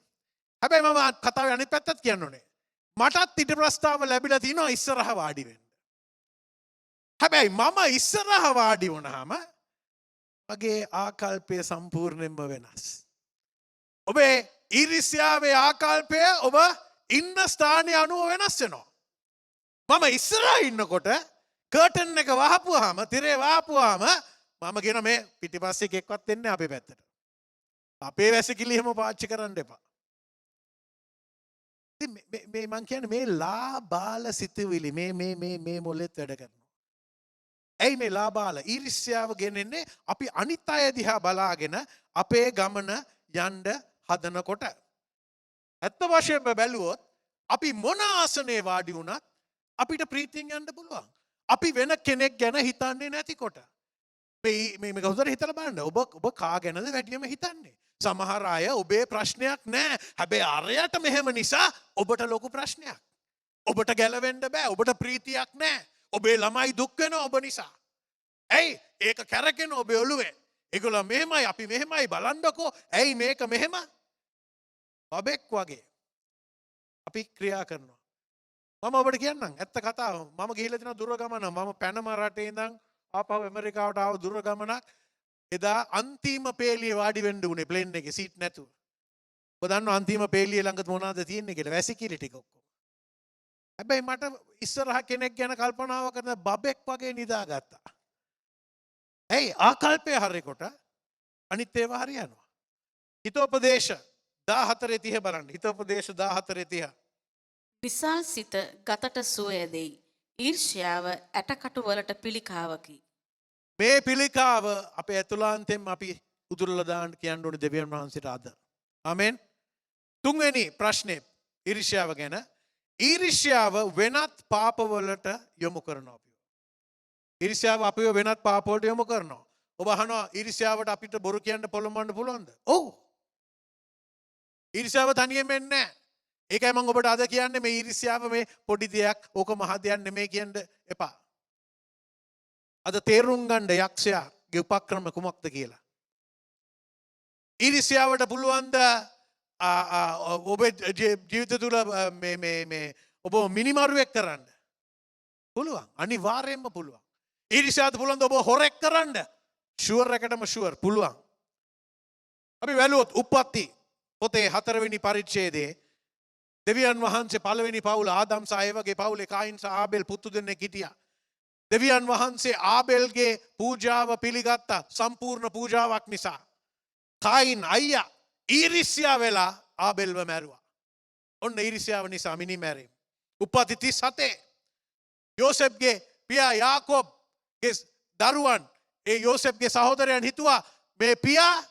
S4: හැබැයි මම කතාවේ අනිත් පැත්තත් කියන්න ඕනේ. මටත් ඊට ප්‍රස්තාව ලැබිලා තිනවා ඉස්සරහ වාඩි වෙන්න. හැබැයි මම ඉස්සරහ වාඩි වුණාම මගේ ආකල්පය සම්පූර්ණයෙන්ම වෙනස්. ඔබේ ඊර්ෂ්‍යාවේ ආකල්පය ඔබ ඉන්න ස්ථානය අනුව වෙනස් වෙනවා. මම ඉස්සරහ ඉන්නකොට කර්ටන් එක වහපුවාම තිරේ වහපුවාම මම කියන මේ පිටිපස්සේ එකෙක්වත් එන්නේ අපේ පැත්තට. අපේ වැසිකිලි එහෙම පාවිච්චි කරන්න එපා. ඉතින් මේ මං කියන්නේ මේ ලාබාල සිතුවිලි මේ මොලෙත් වැඩ කරනවා. ඇයි මේ ලාබාල ඊර්ෂ්‍යාව ගෙනෙන්නේ අපි අනිත් අය දිහා බලාගෙන අපේ ගමන යන්න හදනකොට. ඇත්ත වශයෙන්ම බැලුවොත් අපි මොන ආසනේ වාඩි වුණත් අපිට ප්‍රීතියෙන් යන්න පුළුවන්. අපි වෙන කෙනෙක් ගැන හිතන්නේ නැතිකොට. මේ කවුරුහරි හිතලා බලන්න. ඔබ කා ගැනද වැඩියම හිතන්නේ? සමහර අය ඔබේ ප්‍රශ්නයක් නැහැ. හැබැයි අරයට මෙහෙම නිසා ඔබට ලොකු ප්‍රශ්නයක්. ඔබට ගැලවෙන්න බෑ. ඔබට ප්‍රීතියක් නැහැ. ඔබේ ළමයි දුක් වෙනවා ඔබ නිසා. ඇයි? ඒක කැරකෙන ඔබේ ඔළුවේ. ඒගොල්ලෝ මෙහෙමයි අපි මෙහෙමයි බලන්නකෝ. ඇයි මේක මෙහෙම? බබෙක් වගේ අපි ක්‍රියා කරනවා. මම ඔබට කියන්නම් ඇත්ත කතාව. මම ගිහිල්ලා තියෙන දුර ගමන මම පැනම රටේ ඉඳන් ආපහු ඇමරිකාවට ආව දුර ගමනක්. එදා අන්තිම පේලියේ වාඩි වෙන්න උනේ ප්ලේන් එකේ සීට් නැතුව. ඔබ දන්නවා අන්තිම පේලියේ ළඟ මොනවද තියෙන්නේ කියලා? වැසිකිලි ටික ඔක්කොම. හැබැයි මට ඉස්සරහ කෙනෙක් ගැන කල්පනාව කරන බබෙක් වගේ නිදාගත්තා. ඇයි? ආකල්පය හරිකොට අනිත් ඒවා හරියනවා. හිතෝපදේශ 14:30 බලන්න. හිතෝපදේශ 14:30.
S5: විසල් සිත ගතට සුවය දෙයි. ඊර්ෂ්‍යාව ඇටකටු වලට පිළිකාවකි.
S4: මේ පිළිකාව අපේ ඇතුළාන්තෙන් අපි උදුරලා දාන්න කියන්න ඕනේ දෙවියන් වහන්සේට අද. ආමෙන්. තුන්වෙනි ප්‍රශ්නේ ඊර්ෂ්‍යාව ගැන. ඊර්ෂ්‍යාව වෙනත් පාපවලට යොමු කරනවා අපිව. ඊර්ෂ්‍යාව අපිව වෙනත් පාපවලට යොමු කරනවා. ඔබ අහනවා ඊර්ෂ්‍යාවට අපිට බොරු කියන්න පොළඹවන්න පුළුවන්ද? ඔව්. ඊර්ෂ්‍යාව තනියෙන් වෙන්නේ නැහැ. ඒකයි මම ඔබට අද කියන්නේ මේ ඊර්ෂ්‍යාව මේ පොඩි දෙයක් ඕක මහ දෙයක් නෙමෙයි කියන්න එපා. අද තේරුම් ගන්න යක්ෂයාගේ උපක්‍රම කුමක්ද කියලා. ඊර්ෂ්‍යාවට පුළුවන් ද ඔබේ ජීවිත තුළ ඔබ මිනිමරුවෙක් කරන්න? පුළුවන්. අනිවාර්යයෙන්ම පුළුවන්. ඊර්ෂ්‍යාවට පුළුවන් ද ඔබ හොරෙක් කරන්න? ෂුවර් එකටම ෂුවර් පුළුවන්. අපි වැළුවොත් උප්පත්ති පොතේ 4 වෙනි පරිච්ඡේදයේ දෙවියන් වහන්සේ පළවෙනි පවුල ආදම් සහ ඒවගේ පවුලේ කායින් සහ ආබෙල් පුතු දෙන්නෙක් හිටියා. දෙවියන් වහන්සේ ආබෙල්ගේ පූජාව පිළිගත්තා සම්පූර්ණ පූජාවක් නිසා. කයින් අයියා ඊරිස්යා වෙලා ආබෙල්ව මැරුවා. ඔන්න ඊරිස්යාව නිසා මිනි මැරීම. උපති 37 යෝසෙෆ්ගේ පියා යාකෝබ්ගේ දරුවන් ඒ යෝසෙෆ්ගේ සහෝදරයන් හිතුවා මේ පියා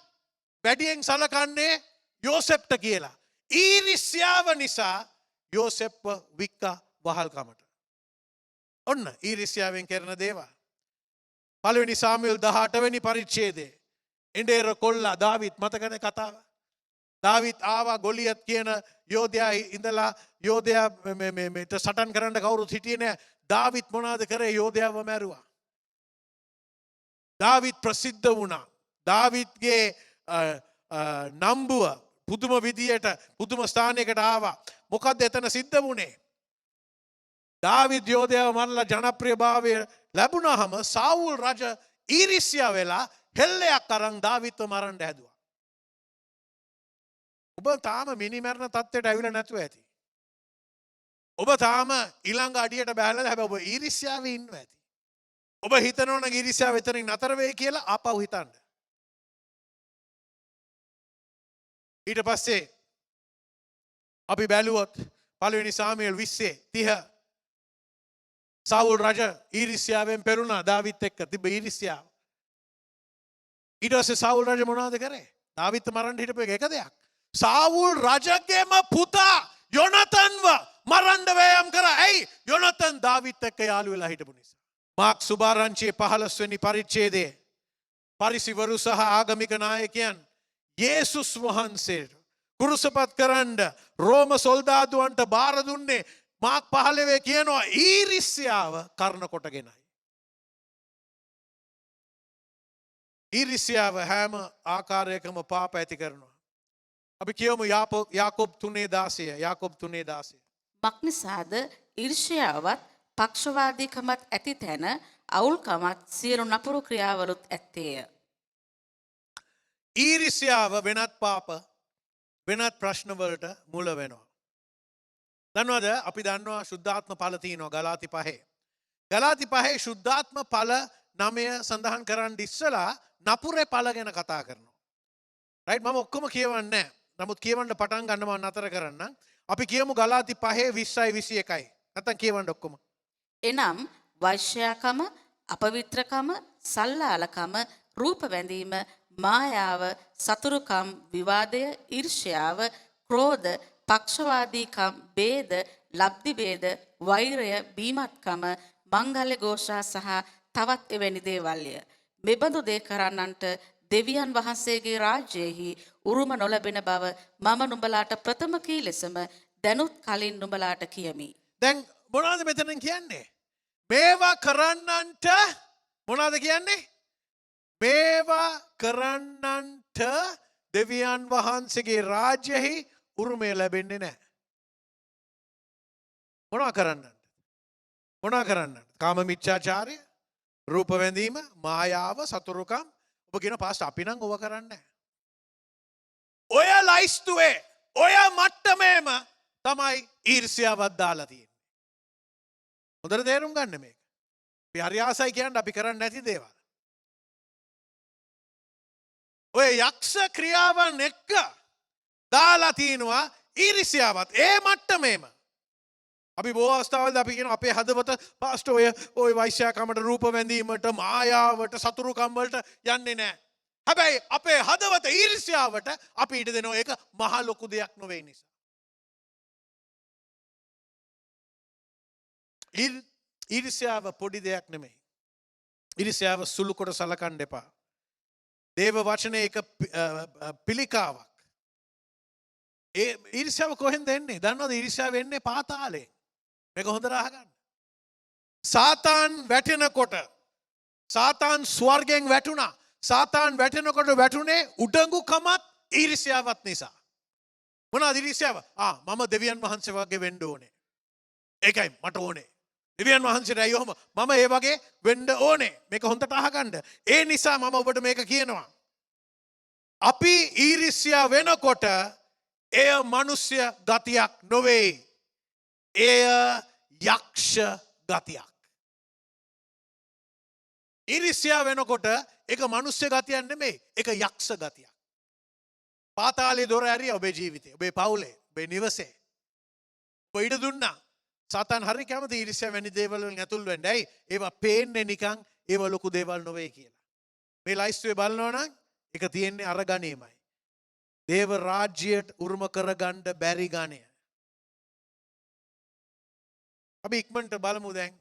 S4: වැඩියෙන් සලකන්නේ යෝසෙෆ්ට කියලා. ඊරිස්යාව නිසා යෝසෙෆ්ව වික්කා වහල්කමට. ඔන්න ඊරිස්යාවෙන් කරන දේවල්. පළවෙනි සාමුවෙල් 18 වෙනි පරිච්ඡේදයේ එඬේර කොල්ලා දාවිත් මතකද කතාව? දාවිත් ආවා ගොලියත් කියන යෝධයා ඉඳලා යෝධයා මෙට සටන් කරන්න කවුරුත් හිටියේ නෑ. දාවිත් මොනවද කරේ? යෝධයාව මැරුවා. දාවිත් ප්‍රසිද්ධ වුණා. දාවිත්ගේ නම්බුව පුදුම විදියට පුදුම ස්ථානයකට ආවා. මොකද්ද එතන සිද්ධ වුණේ? දාවිත් යෝධයාව මරලා ජනප්‍රියභාවය ලැබුණාම සාවුල් රජ ඊරිස්යා වෙලා හෙල්ලයක් අරන් දාවිත්ව මරන්න හැදුවා. ඔබ තාම මිනිමරණ තත්ත්වයට ඇවිල්ලා නැතුව ඇති. ඔබ තාම ඊළඟ අඩියට බැලලා හැබැයි ඔබ ඊරිස්යාවේ ඉන්නවා ඇති. ඔබ හිතනවා නම් ඊරිස්යාව එතනින් නතර වෙයි කියලා ආපහු හිතන්න. ඊට පස්සේ අපි බැලුවොත් පළවෙනි සාමුවෙල් 20 සාවුල් රජ ඊරිස්යාවෙන් පෙරුණා දාවිත් එක්ක තිබ්බ ඊරිස්යාව. ඊට පස්සේ සාවුල් රජ මොනවද කරේ? දාවිත් මරන්න හිටපු එක දෙයක්. සාවුල් රජගේම පුතා යොනතන්ව මරන්න වෑයම් කරා. ඇයි? යොනතන් දාවිත් එක්ක යාළු වෙලා හිටපු නිසා. මාක් සුභාරංචියේ 15 වෙනි පරිච්ඡේදයේ පරිසිවරු සහ ආගමික නායකයන් යේසුස් වහන්සේට කුරුසපත් කරන්න රෝම සොල්දාදුවන්ට බාර දුන්නේ මාක් 15 කියනවා ඊරිස්යාව කරන කොටගෙනයි. ඊරිස්යාව හැම ආකාරයකම පාප ඇති කරනවා. අපි කියමු යාකෝබ් 3:16 යාකෝබ් 3:16
S5: මක්නිසාද ඊර්ෂ්‍යාවත් පක්ෂවාදීකමත් ඇති තැන අවුල්කමත් සියලු නපුරු ක්‍රියාවලුත් ඇත්තේය.
S4: ඊරිස්යාව වෙනත් පාප වෙනත් ප්‍රශ්නවලට මුල වෙනවා. දන්නවද අපි දන්නවා ශුද්ධාත්ම ඵල තියෙනවා ගලාති 5. ගලාති 5 ශුද්ධාත්ම ඵල 9 සඳහන් කරන් ඉස්සලා නපුරේ ඵල ගැන කතා කරනවා. රයිට් මම ඔක්කොම කියවන්නේ නැහැ. නමුත් කියවන්න පටන් ගන්න මම නතර කරන්න. අපි කියමු ගලාති 5 20යි 21යි. නැත්නම් කියවන්න ඔක්කොම.
S5: එනම් වෛශ්‍යාකම, අපවිත්‍රකම, සල්ලාලකම, රූප වැඳීම, මායාව, සතුරුකම්, විවාදය, ඊර්ෂ්‍යාව, ක්‍රෝධ, පක්ෂවාදීකම්, ભેද, ලබ්ධි ભેද, වෛරය, බීමත්කම, මංගල්‍ය ഘോഷා සහ තවත් එවැනි දේවල්ය. මෙබඳු දේ කරන්නන්ට දෙවියන් වහන්සේගේ රාජ්‍යයෙහි උරුම නොලැබෙන බව මම නුඹලාට ප්‍රථම කී ලෙසම දැනුත් කලින් නුඹලාට කියමි.
S4: දැන් මොනවද මෙතනින් කියන්නේ? මේවා කරන්නන්ට මොනවද කියන්නේ? මේවා කරන්නන්ට දෙවියන් වහන්සේගේ රාජ්‍යයෙහි උරුමය ලැබෙන්නේ නැහැ. මොනවා කරන්නන්ට? මොනවා කරන්නන්ට? කාම මිච්ඡාචාරය, රූප වැඳීම, මායාව, සතුරුකම්. ඔබ කියන පාස්ටර් අපි නම් ඕවා කරන්නේ නැහැ. ඔය ලයිස්තුවේ ඔය මට්ටමේම තමයි ඊර්ෂ්‍යාවක් දාලා තියෙන්නේ. හොඳට තේරුම් ගන්න මේක. අපි හරි ආසයි කියන්නේ අපි කරන්නේ නැති දේවල්. ඔය යක්ෂ ක්‍රියාවන් එක්ක දාලා තිනවා ඊර්ෂ්‍යාවත් ඒ මට්ටමේම. අපි බොහෝ අවස්ථාවලදී අපි කියන අපේ හදවත පාස්ටර් ඔය වෛශ්‍යාකමට රූප වැඳීමට මායාවට සතුරුකම් වලට යන්නේ නැහැ. හැබැයි අපේ හදවත ඊර්ෂ්‍යාවට අපි ඊට දෙනවා ඒක මහ ලොකු දෙයක් නොවේ නිසා. ඊර්ෂ්‍යාව පොඩි දෙයක් නෙමෙයි. ඊර්ෂ්‍යාව සුළු කොට සලකන්න එපා. දේව වචනේ එක පිළිකාවක්. ඒ ඊර්ෂ්‍යාව කොහෙන්ද එන්නේ? දන්නවද ඊර්ෂ්‍යාව එන්නේ පාතාලයෙන්. මේක හොඳට අහගන්න. සාතාන් වැටෙනකොට සාතාන් ස්වර්ගයෙන් වැටුණා. සාතාන් වැටෙනකොට වැටුනේ උඩඟුකමත් ඊර්ෂ්‍යාවත් නිසා. මොනවද ඊර්ෂ්‍යාව? මම දෙවියන් වහන්සේ වගේ වෙන්න ඕනේ. ඒකයි මට ඕනේ. දෙවියන් වහන්සේට අයියෝ මම ඒ වගේ වෙන්න ඕනේ. මේක හොඳට අහගන්න. ඒ නිසා මම ඔබට මේක කියනවා. අපි ඊර්ෂ්‍යා වෙනකොට එය මනුෂ්‍ය ගතියක් නොවේ. එය යක්ෂ ගතියක්. ඊරිසියා වෙනකොට එක මනුස්්‍ය ගතියන් නෙමේ එක යක්ෂ ගතියක්. පාතාලේ දොර ඇරිය ඔබේ ජීවිතය ඔබේ පවුලේ ඔබේ නිවසේ. ඔබ ඉඩ දුන්නා සාතන් හරි කැමති ඊරිසියා වැනි දේවල් වලින් ඇතුල් වෙන්න. ඇයි? ඒවා පේන්නේ නිකන් ඒව ලොකු දේවල් නොවේ කියලා. මේ ලයිස්තුවේ බලනවා නම් ඒක තියෙන්නේ අර ගණේමයි. දේව රාජ්‍යයට උරුම කරගන්න බැරි ගණය. අපි ඉක්මනට බලමු දැන්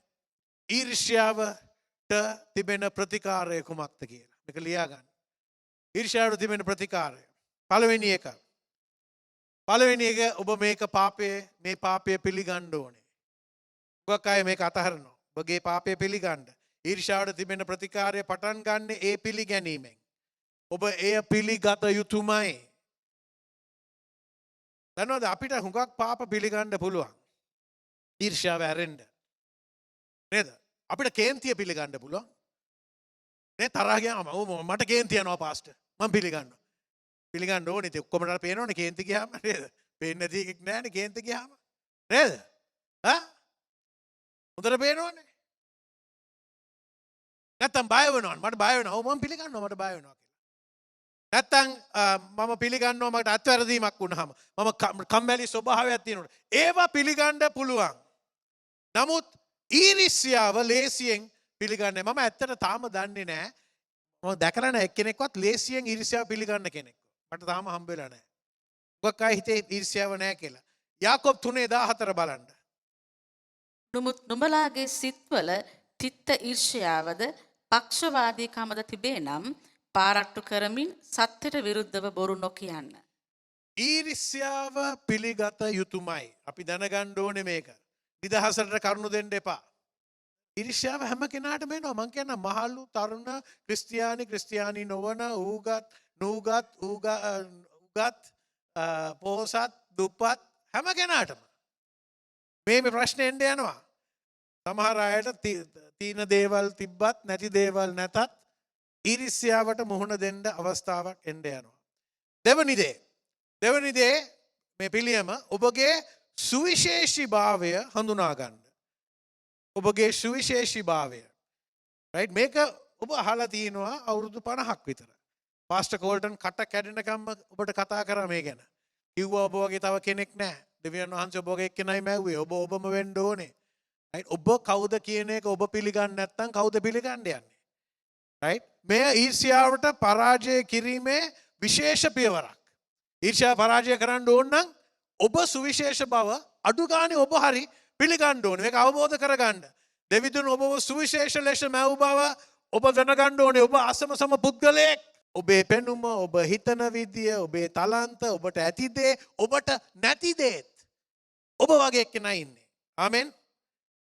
S4: ඊර්ෂ්‍යාවට තිබෙන ප්‍රතිකාරය කුමක්ද කියලා. මේක ලියා ගන්න. ඊර්ෂ්‍යාවට තිබෙන ප්‍රතිකාරය. පළවෙනි එක. පළවෙනි එක ඔබ මේක මේ පාපය පිළිගන්න ඕනේ. ඔබ කය මේක අතහරනවා. ඔබගේ පාපය පිළිගන්න. ඊර්ෂ්‍යාවට තිබෙන ප්‍රතිකාරය පටන් ගන්න ඒ පිළිගැනීමෙන්. ඔබ එය පිළිගත යුතුමයි. දන්නවද අපිට හුඟක් පාප පිළිගන්න පුළුවන්. ඊර්ෂ්‍යාව ඇරෙන්න. නේද? අපිට කේන්තිය පිළිගන්න පුළුවන්. නේ තරහ ගියාම මට කේන්තිය යනවා පාස්ටර්. මම පිළිගන්නවා. පිළිගන්න ඕනේ. ඒක ඔක්කොමට පේනවනේ කේන්ති ගියාම නේද? පේන්නේ නැති එකක් නෑනේ කේන්ති ගියාම. නේද? හා? හොඳට පේනවනේ. නැත්තම් බය වෙනවා. මට බය වෙනවා. ඔව් මම පිළිගන්නවා මට බය වෙනවා කියලා. නැත්තම් මම පිළිගන්නවා මට අත්වැරදීමක් වුණාම මම කම්මැලි ස්වභාවයක් තියෙනවා. ඒවා පිළිගන්න පුළුවන්. නමුත් ඊර්ෂ්‍යාව ලේසියෙන් පිළිගන්නේ මම ඇත්තට තාම දන්නේ නැහැ. මම දැකලා නැහැ එක්කෙනෙක්වත් ලේසියෙන් ඊර්ෂ්‍යාව පිළිගන්න කෙනෙක්. මට තාම හම්බ වෙලා නැහැ. මොකක් අය හිතේ ඊර්ෂ්‍යාව නැහැ කියලා. යාකොබ් 3:14 බලන්න.
S5: නමුත් නුඹලාගේ සිත්වල තිත්ත ඊර්ෂ්‍යාවද පක්ෂවාදීකමද තිබේ නම් පාරට්ටු කරමින් සත්‍යයට විරුද්ධව බොරු නොකියන්න.
S4: ඊර්ෂ්‍යාව පිළිගත යුතුමයි. අපි දැනගන්න ඕනේ මේක. නිදහසට කරුණු දෙන්න එපා. ඊර්ෂ්‍යාව හැම කෙනාටම එනවා. මං කියනවා මහලු තරුණ ක්‍රිස්තියානි නොවන ඌගත් පොහොසත් දුප්පත් හැම කෙනාටම මේ ප්‍රශ්නේ එන්න යනවා. සමහර අයට තීන දේවල් තිබ්බත් නැති දේවල් නැතත් ඊර්ෂ්‍යාවට මුහුණ දෙන්න අවස්ථාවක් එන්න යනවා. දෙවනි දේ මේ පිළියම ඔබගේ සුවිශේෂී භාවය හඳුනා ගන්න. ඔබගේ සුවිශේෂී භාවය. රයිට් මේක ඔබ අහලා තියෙනවා අවුරුදු 50ක් විතර. පාස්ටර් කෝල්ටන් කට කැඩෙනකම්ම ඔබට කතා කරා මේ ගැන. කිව්වා ඔබ වගේ තව කෙනෙක් නැහැ. දෙවියන් වහන්සේ ඔබ වගේ එක්කෙනයි මැව්වේ. ඔබම වෙන්න ඕනේ. රයිට් ඔබ කවුද කියන එක ඔබ පිළිගන්නේ නැත්නම් කවුද පිළිගන්න යන්නේ? රයිට් මේ ඊර්ෂ්‍යාවට පරාජය කිරීමේ විශේෂ පියවරක්. ඊර්ෂ්‍යාව පරාජය කරන්න ඕන නම් ඔබ සුවිශේෂ බව අඩු ගානේ ඔබ හරි පිළිගන්න ඕනේ. මේක අවබෝධ කරගන්න. දෙවිදුන් ඔබව සුවිශේෂ ලෙස මැව් බව ඔබ දැනගන්න ඕනේ. ඔබ අසමසම පුද්ගලයෙක්. ඔබේ පෙනුම, ඔබ හිතන විදිය, ඔබේ තලන්ත, ඔබට ඇති දේ, ඔබට නැති දේත් ඔබ වගේ කෙනා ඉන්නේ. ආමෙන්.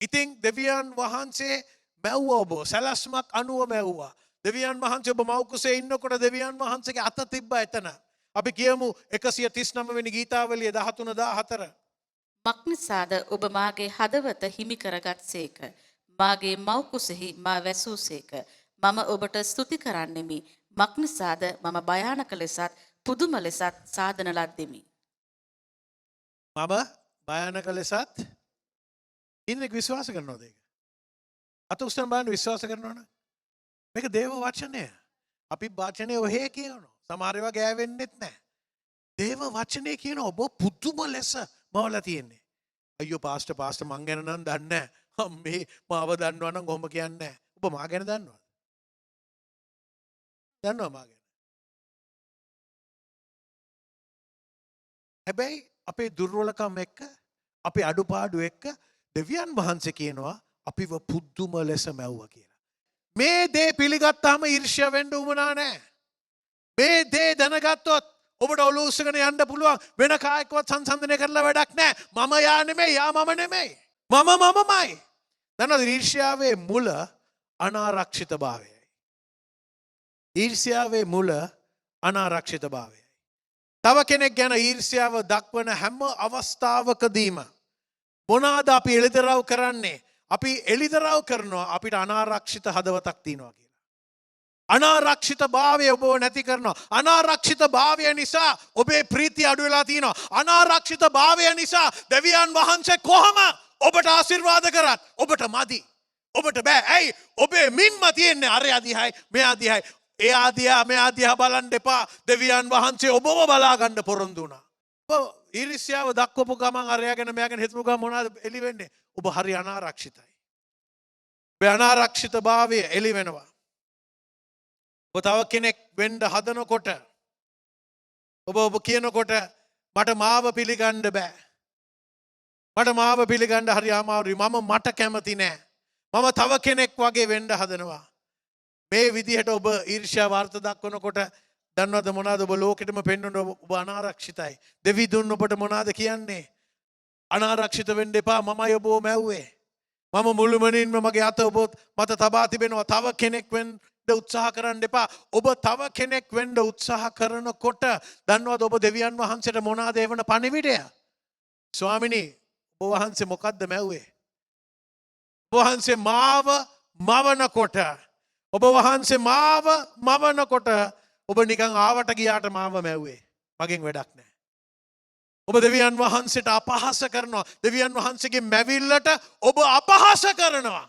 S4: ඉතින් දෙවියන් වහන්සේ මැව්වා ඔබ සලස්මක් අනුව මැව්වා. දෙවියන් වහන්සේ ඔබ මව් කුසේ ඉන්නකොට දෙවියන් වහන්සේගේ අත තිබ්බා එතන. අපි කියමු 139 වෙනි ගීතාවලිය 13-14.
S5: මක්නිසාද ඔබ මාගේ හදවත හිමි කරගත්සේක. මාගේ මව් කුසෙහි මා වැසූසේක. මම ඔබට ස්තුති කරන්නෙමි. මක්නිසාද මම භයානක ලෙසත් පුදුම ලෙසත් සාධන ලද්දෙමි.
S4: මම භයානක ලෙසත් ඉන්නෙක් විශ්වාස කරනවද ඒක? අත උස්සන බලන්න විශ්වාස කරනවනේ. මේක දේව වචනය. අපි වචනේ ඔහේ කියනවා. සමහර ඒවා ගෑවෙන්නෙත් නැහැ. දේව වචනේ කියන ඔබ පුදුම ලෙස මවලා තියෙන්නේ. අයියෝ පාස්ටර් මං ගැන නම් දන්නේ නැහැ. අම්මේ මාව දන්නවා නම් කොහොම කියන්නේ නැහැ. ඔබ මා ගැන දන්නවද? දන්නවා මා ගැන. හැබැයි අපේ දුර්වලකම් එක්ක අපේ අඩුපාඩු එක්ක දෙවියන් වහන්සේ කියනවා අපිව පුදුම ලෙස මැව්වා කියලා. මේ දේ පිළිගත්තාම ඊර්ෂ්‍යා වෙන්න උවමනා නැහැ. මේ දේ දැනගත්තොත් ඔබට ඔලුව උස්සගෙන යන්න පුළුවන්. වෙන කායකවත් සංසන්දනය කරලා වැඩක් නැහැ. මම යා නෙමෙයි, යා මම නෙමෙයි. මමමයි. දන්නවද ඊර්ෂ්‍යාවේ මුල අනාරක්ෂිතභාවයයි. ඊර්ෂ්‍යාවේ මුල අනාරක්ෂිතභාවයයි. තව කෙනෙක් ගැන ඊර්ෂ්‍යාව දක්වන හැම අවස්ථාවකදීම මොනවාද අපි එළිදරව් කරන්නේ? අපි එළිදරව් කරනවා අපිට අනාරක්ෂිත හදවතක් තියෙනවා කියලා. අනාරක්ෂිත භාවය ඔබව නැති කරනවා. අනාරක්ෂිත භාවය නිසා ඔබේ ප්‍රීතිය අඩු වෙලා තියෙනවා. අනාරක්ෂිත භාවය නිසා දෙවියන් වහන්සේ කොහොම ඔබට ආශිර්වාද කරත් ඔබට මදි. ඔබට බෑ. ඇයි? ඔබේ මින්ම තියෙන්නේ අර අධිහයි මේ අධිහයි. ඒ ආදියා මේ ආදියා බලන්න එපා. දෙවියන් වහන්සේ ඔබව බලා ගන්න පොරොන්දු වුණා. ඔබ ඊර්ෂ්‍යාව දක්වපු ගමන් අරයාගෙන මෙයාගෙන හිතපු ගමන් මොනවද එළි වෙන්නේ? ඔබ හරි අනාරක්ෂිතයි. ඔබේ අනාරක්ෂිතභාවය එළි වෙනවා. ඔබ තව කෙනෙක් වෙන්න හදනකොට ඔබ කියනකොට මට මාව පිළිගන්න බෑ. මට මාව පිළිගන්න හරි අමාරුයි. මට කැමති නෑ. මම තව කෙනෙක් වගේ වෙන්න හදනවා. මේ විදිහට ඔබ ඊර්ෂ්‍යා වාර්ත දක්වනකොට දන්නවද මොනවද ඔබ ලෝකෙටම පෙන්වන ඔබ අනාරක්ෂිතයි. දෙවි දුන්න ඔබට මොනවද කියන්නේ? අනාරක්ෂිත වෙන්න එපා. මමයි ඔබව මැව්වේ. මම මුළුමනින්ම මගේ අත ඔබ මත තබා තිබෙනවා. තව කෙනෙක් වෙන්න උත්සාහ කරන්න එපා. ඔබ තව කෙනෙක් වෙන්න උත්සාහ කරනකොට දන්නවද ඔබ දෙවියන් වහන්සේට මොනවද එවන පණිවිඩය? ස්වාමිනී ඔබ වහන්සේ මොකද්ද මැව්වේ? ඔබ වහන්සේ මාව මවනකොට ඔබ වහන්සේ මාව මවනකොට ඔබ නිකන් ආවට ගියාට මාව මැව්වේ. මගෙන් වැඩක් නැහැ. ඔබ දෙවියන් වහන්සේට අපහාස කරනවා. දෙවියන් වහන්සේගේ මැවිල්ලට ඔබ අපහාස කරනවා.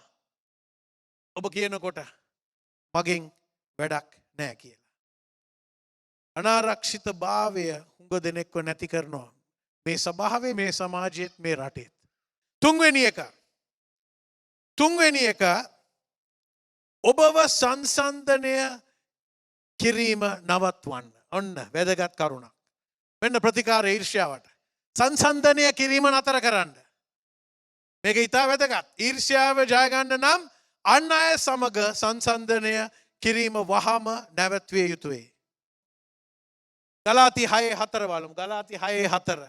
S4: ඔබ කියනකොට මගෙන් වැඩක් නැහැ කියලා. අනාරක්ෂිත භාවය හුඟ දෙනෙක්ව නැති කරනවා. මේ සභාවේ මේ සමාජයේත් මේ රටේත්. තුන්වෙනි එක ඔබව සංසන්දනය කිරීම නවත්වන්න. ඔන්න වැදගත් කරුණක්. මෙන්න ප්‍රතිකාර ඊර්ෂ්‍යාවට. සංසන්දනය කිරීම නතර කරන්න. මේක ඉතා වැදගත්. ඊර්ෂ්‍යාව ජය ගන්න නම් අන් අය සමග සංසන්දනය කිරීම වහම නැවැත්විය යුතුයි. ගලාති 6:4 බලමු. ගලාති 6:4.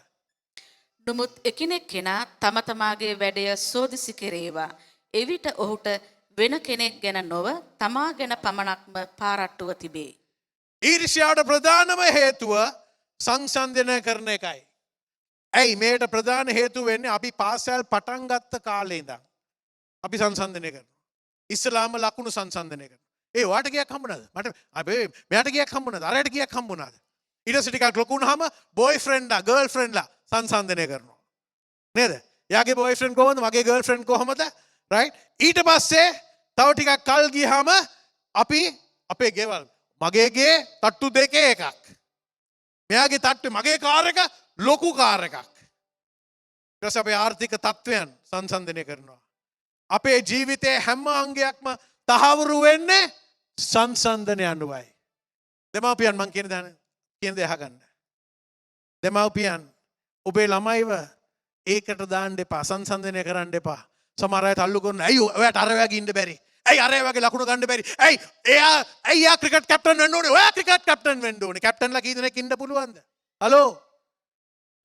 S5: නමුත් එකිනෙක කෙනා තම තමාගේ වැඩය සෝදිසි කෙරේවා. එවිට ඔහුට වෙන කෙනෙක් ගැන නොව තමා ගැන පමණක්ම පාරට්ටුව තිබේ.
S4: ඊර්ෂ්‍යාවට ප්‍රධානම හේතුව සංසන්දනය කරන එකයි. ඇයි මේට ප්‍රධාන හේතුව වෙන්නේ? අපි පාසල් පටන් ගත්ත කාලේ ඉඳන් අපි සංසන්දනය කරනවා. ඉස්ලාම ලකුණු සංසන්දනය කරනවා. ඒ වාට ගියක් හම්බුණාද? මට මෙයාට ගියක් හම්බුණාද? අරයට ගියක් හම්බුණාද? ඊට පස්සේ ටිකක් ලොකු වුණාම බොයිෆ්‍රෙන්ඩ්ලා ගර්ල්ෆ්‍රෙන්ඩ්ලා සංසන්දනය කරනවා. නේද? යාගේ බොයිෆ්‍රෙන්ඩ් කොහොමද? මගේ ගර්ල්ෆ්‍රෙන්ඩ් කොහොමද? රයිට්? ඊට පස්සේ තව ටිකක් කල් ගියාම අපි අපේ ගෙවල් මගේ ගේ තට්ටු දෙකේ එකක්. මෙයාගේ තට්ටු මගේ කාර් එක ලොකු කාර් එකක්. ඊට පස්සේ අපේ ආර්ථික තත්ත්වයන් සංසන්දනය කරනවා. අපේ ජීවිතයේ හැම අංගයක්ම තහවුරු වෙන්නේ සංසන්දනය අනුවයි. දෙමාපියන් මං කියන දේ අහගන්න. දෙමාපියන් ඔබේ ළමයිව ඒකට දාන්න එපා. සංසන්දනය කරන්න එපා. සමහර අය තල්ලු කරන ඇයි ඔයාට අර වගේ ඉන්න බැරි? ඇයි අර වගේ ලකුණු ගන්න බැරි? ඇයි එයා ක්‍රිකට් කැප්ටන් වෙන්න ඕනේ. ඔයා ක්‍රිකට් කැප්ටන් වෙන්න ඕනේ. කැප්ටන්ලා කී දෙනෙක් ඉන්න පුළුවන්ද? හලෝ.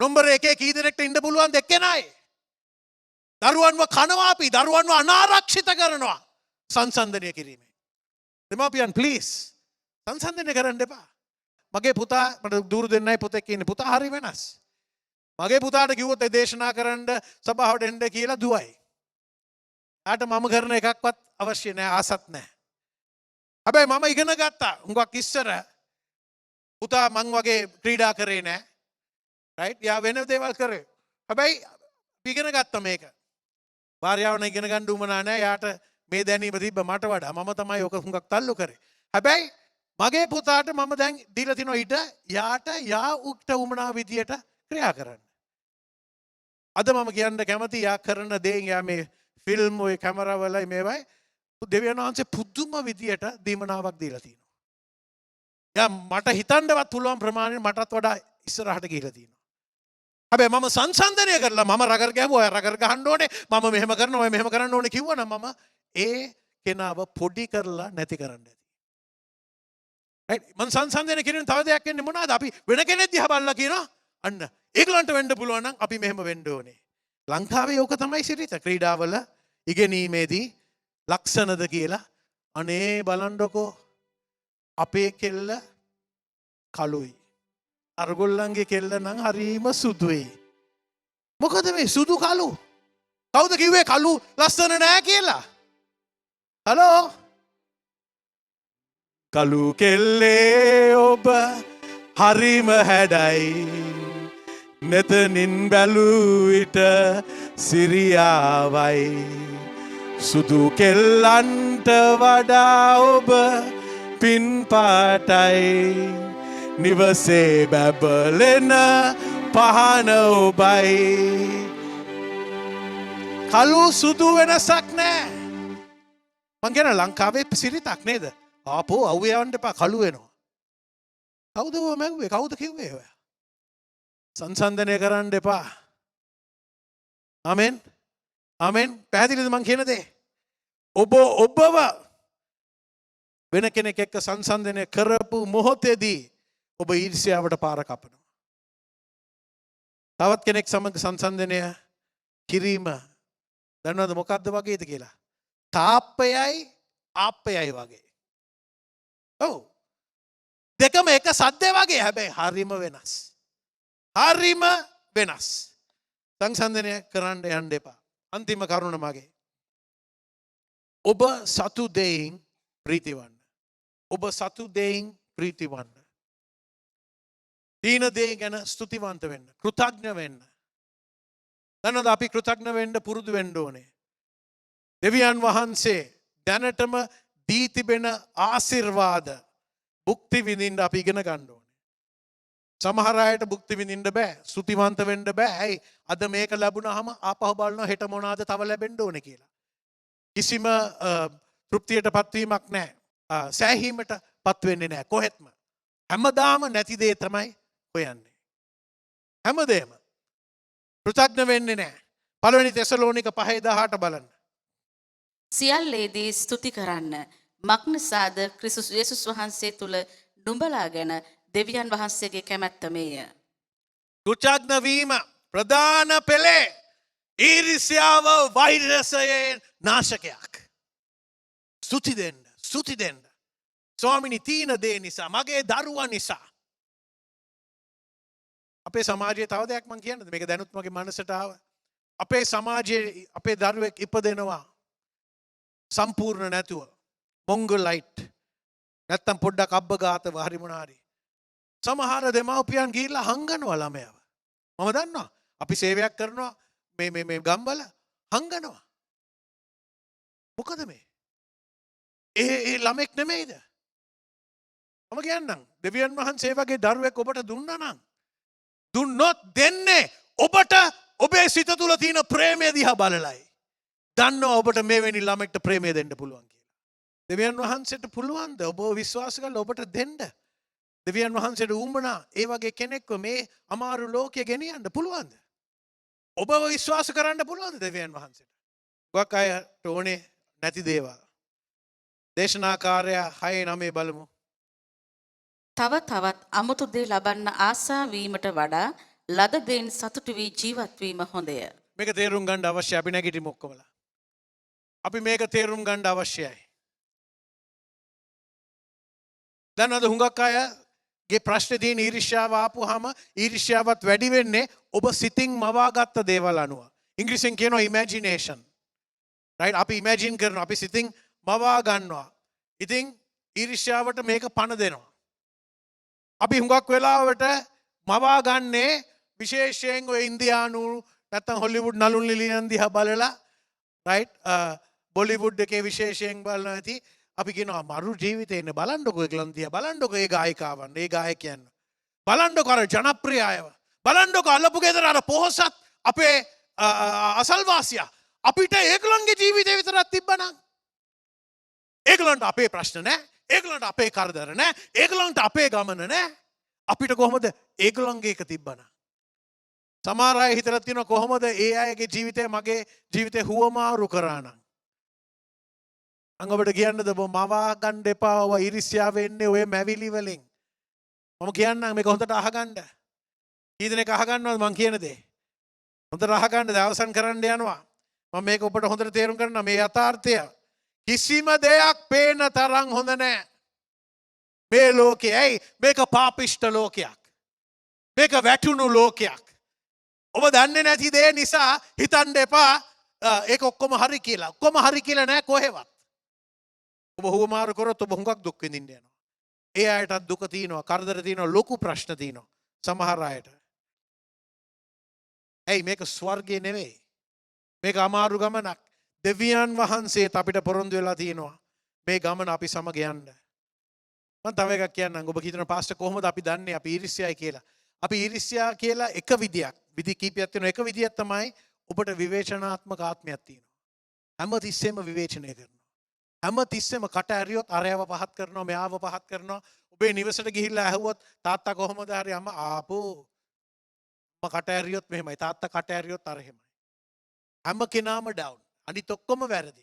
S4: නම්බර 1 කී දෙනෙක්ට ඉන්න පුළුවන්ද? එක්කෙනායි. දරුවන්ව කනවා අපි. දරුවන්ව අනාරක්ෂිත කරනවා. සංසන්දනය කිරීමෙන්. දෙමාපියන් ප්ලීස් සංසන්දනය කරන්න එපා. මගේ පුතා මට දూరు දෙන්නයි පුතෙක් ඉන්නේ. පුතා හරි වෙනස්. මගේ පුතාට කිව්වොත් ඒ දේශනා කරන්න සභාවට එන්න කියලා දුවයි. ආට මම කරන එකක්වත් අවශ්‍ය නැහැ, ආසත් නැහැ. හැබැයි මම ඉගෙන ගත්තා. හුඟක් ඉස්සර පුතා මං වගේ ක්‍රීඩා කරේ නැහැ. රයිට්? යා වෙන දේවල් කරේ. හැබැයි ඉගෙන ගත්තා මේක. භාර්යාවන ඉගෙන ගන්න උවමනා නැහැ. යාට මේ දැනීම තිබ්බ මට වඩා. මම තමයි ඔක හුඟක් තල්ලු කරේ. හැබැයි මගේ පුතාට මම දැන් දීලා තිනවා ඊට යාට යා උක්ට උමනා විදියට ක්‍රියා කරන්න. අද මම කියන්න කැමති යා කරන දේෙන් යා මේ ෆිල්ම් ඔය කැමරාවල මේවයි දෙවියන් වහන්සේ පුදුම විදියට දීමනාවක් දීලා තිනවා. යා මට හිතන්නවත් පුළුවන් ප්‍රමාණය මටත් වඩා ඉස්සරහට ගිහිලා තිනවා. හැබැයි මම සංසන්දනය කරලා මම රගර් ගැහුවා ඔය රගර් ගහන්න ඕනේ මම මෙහෙම කරනවා ඔය මෙහෙම කරන්න ඕනේ කිව්වනම් මම ඒ කෙනාව පොඩි කරලා නැති කරන්න ඇති. රයිට්? මං සංසන්දනය කිරීම තව දෙයක් වෙන්නේ මොනවාද? අපි වෙන කෙනෙක් දිහා බලලා කියනවා අන්න ඒගලන්ට වෙන්න පුළුවන් නම් අපි මෙහෙම වෙන්න ඕනේ. ලංකාවේ ඕක තමයි සිරිත. ක්‍රීඩාවල ඉගෙනීමේදී ලක්ෂණද කියලා අනේ බලන්නකෝ අපේ කෙල්ල කළුයි. අරගොල්ලන්ගේ කෙල්ල නම් හරීම සුදුයි. මොකද මේ සුදු කළු? කවුද කිව්වේ කළු ලස්සන නෑ කියලා? හලෝ? කළු කෙල්ලේ ඔබ හරිම හැඩයි. නෙතනින් බැලූ විට සිරියාවයි. සුදු කෙල්ලන්ට වඩා ඔබ පින් පාටයි නිවසේ බැබලෙන පහන ඔබයි කළු සුදු වෙනසක් නෑ මං ගැන ලංකාවේ සිරිතක් නේද ආපෝ අව්වේ යවන්න එපා කළු වෙනවා කවුද ඔය මැව්වේ කවුද කිව්වේ ඔය සංසන්දනය කරන්න එපා ආමෙන් ආමෙන් පැහැදිලිද මං කියන දේ ඔබව වෙන කෙනෙක් එක්ක සංසන්දනය කරපු මොහොතේදී ඔබ ඊර්ෂ්‍යාවට පාර කපනවා තවත් කෙනෙක් සමග සංසන්දනය කිරීම දන්නවද මොකක්ද වගේද කියලා තාප්පයයි ආප්පයයි වගේ ඔව් දෙකම එක සද්දේ වගේ හැබැයි හරිම වෙනස් හරිම වෙනස් සංසන්දනය කරන්න යන්න එපා අන්තිම කරුණ මගේ ඔබ සතු දෙයින් ප්‍රීතිවන්න ඔබ සතු දෙයින් ප්‍රීතිවන්න දීන දේ ගැන ස්තුතිවන්ත වෙන්න කෘතඥ වෙන්න දන්නවද අපි කෘතඥ වෙන්න පුරුදු වෙන්න ඕනේ දෙවියන් වහන්සේ දැනටම දී තිබෙන ආශිර්වාද භුක්ති විඳින්න අපි ඉගෙන ගන්න ඕනේ සමහර අයට භුක්ති විඳින්න බෑ ස්තුතිවන්ත වෙන්න බෑ ඇයි අද මේක ලැබුණාම ආපහු බලනවා හෙට මොනවාද තව ලැබෙන්න ඕනේ කියලා කිසිම තෘප්තියට පත්වීමක් නැහැ සෑහීමට පත් වෙන්නේ නැහැ කොහෙත්ම හැමදාම නැති දේ තමයි හොයන්නේ හැමදේම කෘතඥ වෙන්නේ නැහැ පළවෙනි තෙසලෝනික 5:18 බලන්න
S5: සියල්ලේදී ස්තුති කරන්න මක්නිසාද ක්‍රිස්තුස් යේසුස් වහන්සේ තුල නුඹලා ගැන දෙවියන් වහන්සේගේ කැමැත්ත මේය.
S4: කෘතඥ වීම ප්‍රධාන පෙළේ ඊර්ෂ්‍යාව වෛරසයේ නාශකයක්. ස්තුති දෙන්න. ස්වාමිනී තීන දේ නිසා මගේ දරුවා නිසා. අපේ සමාජයේ තව දෙයක් මම කියන්නද මේක දැනුත් මගේ මනසට ආව. අපේ සමාජයේ අපේ දරුවෙක් ඉපදෙනවා සම්පූර්ණ නැතුව මොංගලයිට් නැත්තම් පොඩ්ඩක් අබ්බගාතව හරි මොනාරි සමහර දෙමව්පියන් ගිහිල්ලා හංගනවා ළමයාව මම දන්නවා අපි සේවයක් කරනවා මේ ගම්වල හංගනවා මොකද මේ ඒ ළමෙක් නෙමෙයිද මම කියන්නම් දෙවියන් වහන්සේ වගේ දරුවෙක් ඔබට දුන්නා නම් දුන්නොත් දෙන්නේ ඔබට ඔබේ සිත තුල තියෙන ප්‍රේමය දිහා බලලයි දන්නවා ඔබට මෙවැනි ළමෙක්ට ප්‍රේමය දෙන්න පුළුවන් කියලා. දෙවියන් වහන්සේට පුළුවන්ද ඔබ විශ්වාස කරලා ඔබට දෙන්න? දෙවියන් වහන්සේට උඹනා ඒ වගේ කෙනෙක්ව මේ අමාරු ලෝකෙ ගෙනියන්න පුළුවන්ද? ඔබව විශ්වාස කරන්න පුළුවන්ද දෙවියන් වහන්සේට? ගොක් අයට ඕනේ නැති දේවල්. දේශනාකාරය 6:9 බලමු.
S5: තව තවත් අමුතු දේ ලබන්න ආසා වීමට වඩා ලද දෙයින් සතුටු වී ජීවත් වීම හොඳය.
S4: මේක තේරුම් ගන්න අවශ්‍යයි අපි නැගිටිමු ඔක්කොමලා. අපි මේක තේරුම් ගන්න අවශ්‍යයි. දැනද හුඟක් අයගේ ප්‍රශ්නේ තියෙන ඊර්ෂ්‍යාව ආපුවාම ඊර්ෂ්‍යාවත් වැඩි වෙන්නේ ඔබ සිතින් මවාගත්ත දේවල් අනුව. ඉංග්‍රීසියෙන් කියනවා ඉමේජිනේෂන්. රයිට් අපි ඉමේජින් කරනවා අපි සිතින් මවා ගන්නවා. ඉතින් ඊර්ෂ්‍යාවට මේක පණ දෙනවා. අපි හුඟක් වෙලාවට මවා ගන්නේ විශේෂයෙන් ඔය ඉන්දියානු නැත්තම් හොලිවුඩ් නළුන් නිලියන් දිහා බලලා රයිට් බොලිවුඩ් එකේ විශේෂයෙන් බලනවා ඇති අපි කියනවා මරු ජීවිතේ ඉන්නේ බලන්නකෝ ඒගොල්ලන් දිහා බලන්නකෝ ඒ ගායිකාවන් ඒ ගායකයන් බලන්නකෝ අර ජනප්‍රිය අයව බලන්නකෝ අල්ලපු ගෙදර අර පොහොසත් අපේ අසල්වාසියා අපිට ඒගොල්ලන්ගේ ජීවිතේ විතරක් තිබ්බනම් ඒගොල්ලන්ට අපේ ප්‍රශ්න නැහැ ඒගොල්ලන්ට අපේ කරදර නැහැ ඒගොල්ලන්ට අපේ ගමන නැහැ අපිට කොහොමද ඒගොල්ලන්ගේ එක තිබ්බනම් සමහර අය හිතලා තියෙනවා කොහොමද ඒ අයගේ ජීවිතය මගේ ජීවිතේ හුවමාරු කරා නම් අංග ඔබට කියන්නද ඔබ මවා ගන්න එපා ඔය ඊර්ෂ්‍යාව එන්නේ ඔය මැවිලි වලින් මම කියන්නම් මේක හොඳට අහගන්න කී දෙනෙක් අහගන්නවද මං කියන දේ හොඳට අහගන්න දවසන් කරන්න යනවා මම මේක ඔබට හොඳට තේරුම් කරනවා මේ යථාර්ථය කිසිම දෙයක් පේන තරම් හොඳ නැහැ මේ ලෝකේ ඇයි මේක පාපිෂ්ඨ ලෝකයක් මේක වැටුණු ලෝකයක් ඔබ දන්නේ නැති දේ නිසා හිතන්න එපා ඒක ඔක්කොම හරි කියලා. ඔක්කොම හරි කියලා නෑ කොහෙවත්. ඔබ හුවමාරු කරොත් ඔබ හුඟක් දුක් විඳින්න යනවා. ඒ අයටත් දුක තියෙනවා, කරදර තියෙනවා, ලොකු ප්‍රශ්න තියෙනවා. සමහර අයට. ඇයි මේක ස්වර්ගය නෙවෙයි. මේක අමාරු ගමනක්. දෙවියන් වහන්සේත් අපිට පොරොන්දු වෙලා තියෙනවා මේ ගමන අපි සමග යන්න. මම තව එකක් කියන්නම්. ඔබ හිතන පාස්ටර් කොහොමද අපි දන්නේ අපි ඊර්ෂ්‍යායි කියලා? අපි ඊර්ෂ්‍යා කියලා එක විදියක්, විදි කීපයක් තියෙනවා. එක විදියක් තමයි ඔබට විවේචනාත්මක ආත්මයක් තියෙනවා. හැම තිස්සෙම විවේචනය කරනවා. හැම තිස්සෙම කට ඇරියොත් අරයව පහත් කරනවා, මෙයාව පහත් කරනවා. ඔබේ නිවසට ගිහිල්ලා ඇහුවොත් තාත්තා කොහොමද හරි අම්මා ආපෝ මම කට ඇරියොත් මෙහෙමයි, තාත්තා කට ඇරියොත් අර එහෙමයි. හැම කෙනාම ඩවුන්. අනිත් ඔක්කොම වැරදි.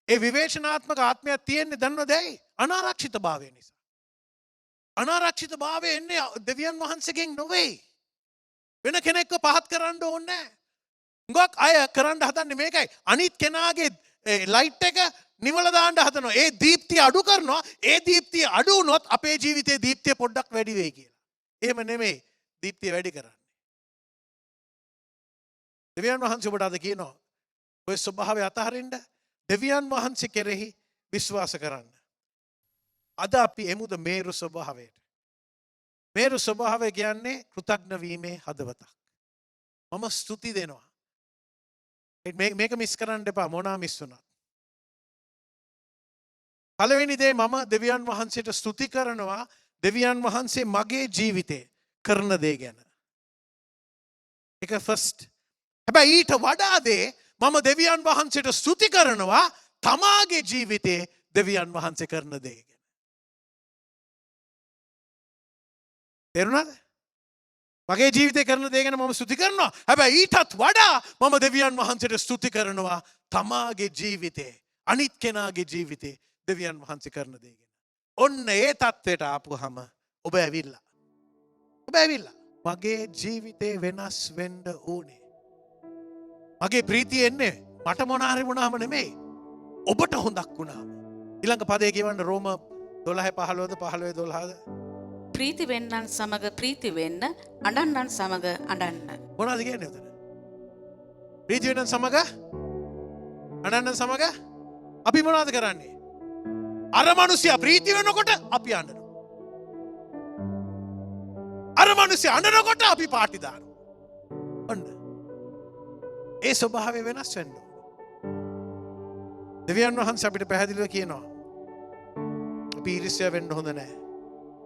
S4: ඒ විවේචනාත්මක ආත්මයක් තියෙන්නේ දන්නවද ඇයි? අනාරක්ෂිතභාවය නිසා. අනාරක්ෂිතභාවය එන්නේ දෙවියන් වහන්සේගෙන් නොවේ. වෙන කෙනෙක්ව පහත් කරන්න ඕනේ නැහැ. හුඟක් අය කරන්න හදන්නේ මේකයි. අනිත් කෙනාගේ ලයිට් එක නිවල දාන්න හදනවා. ඒ දීප්තිය අඩු කරනවා. ඒ දීප්තිය අඩු වුණොත් අපේ ජීවිතයේ දීප්තිය පොඩ්ඩක් වැඩි වෙයි කියලා. එහෙම නෙමෙයි. දීප්තිය වැඩි කරන්නේ. දෙවියන් වහන්සේ ඔබට අද කියනවා ඔය ස්වභාවය අතහරින්න දෙවියන් වහන්සේ කෙරෙහි විශ්වාස කරන්න. අද අපි එමුද මේරු ස්වභාවයට. මේරු ස්වභාවය කියන්නේ කෘතඥ වීමේ හදවතක්. මම ස්තුති දෙනවා. මේක මිස් කරන්න එපා මොනා මිස් වුණත්. පළවෙනි දේ මම දෙවියන් වහන්සේට ස්තුති කරනවා දෙවියන් වහන්සේ මගේ ජීවිතේ කරන දේ ගැන. ඒක ෆස්ට්. හැබැයි ඊට වඩා දේ මම දෙවියන් වහන්සේට ස්තුති කරනවා තමාගේ ජීවිතේ දෙවියන් වහන්සේ කරන දේ ගැන. තේරුණාද? මගේ ජීවිතේ කරන දේ ගැන මම ස්තුති කරනවා. හැබැයි ඊටත් වඩා මම දෙවියන් වහන්සේට ස්තුති කරනවා තමාගේ ජීවිතේ අනිත් කෙනාගේ ජීවිතේ දෙවියන් වහන්සේ කරන දේ ගැන. ඔන්න ඒ තත්ත්වයට ආපුවාම ඔබ ඇවිල්ලා. ඔබ ඇවිල්ලා. මගේ ජීවිතේ වෙනස් වෙන්න ඕනේ. මගේ ප්‍රීතිය එන්නේ මට මොන හරි වුණාම නෙමෙයි. ඔබට හොඳක් වුණාම. ඊළඟ පදේ කියවන්න රෝම 12:15ද 15:12ද
S5: ප්‍රීති වෙන්නන් සමග ප්‍රීති වෙන්න, අඬන්නන් සමග අඬන්න.
S4: මොනවද කියන්නේ උතන? ප්‍රීති වෙනන් සමග අඬන්නන් සමග අපි මොනවද කරන්නේ? අර මිනිස්සයා ප්‍රීති වෙනකොට අපි අඬනවා. අර මිනිස්සයා අඬනකොට අපි පාටි දානවා. ඔන්න. ඒ ස්වභාවය වෙනස් වෙන්න ඕනේ. දෙවියන් වහන්සේ අපිට පැහැදිලිව කියනවා අපි ඊර්ෂ්‍යා වෙන්න හොඳ නැහැ.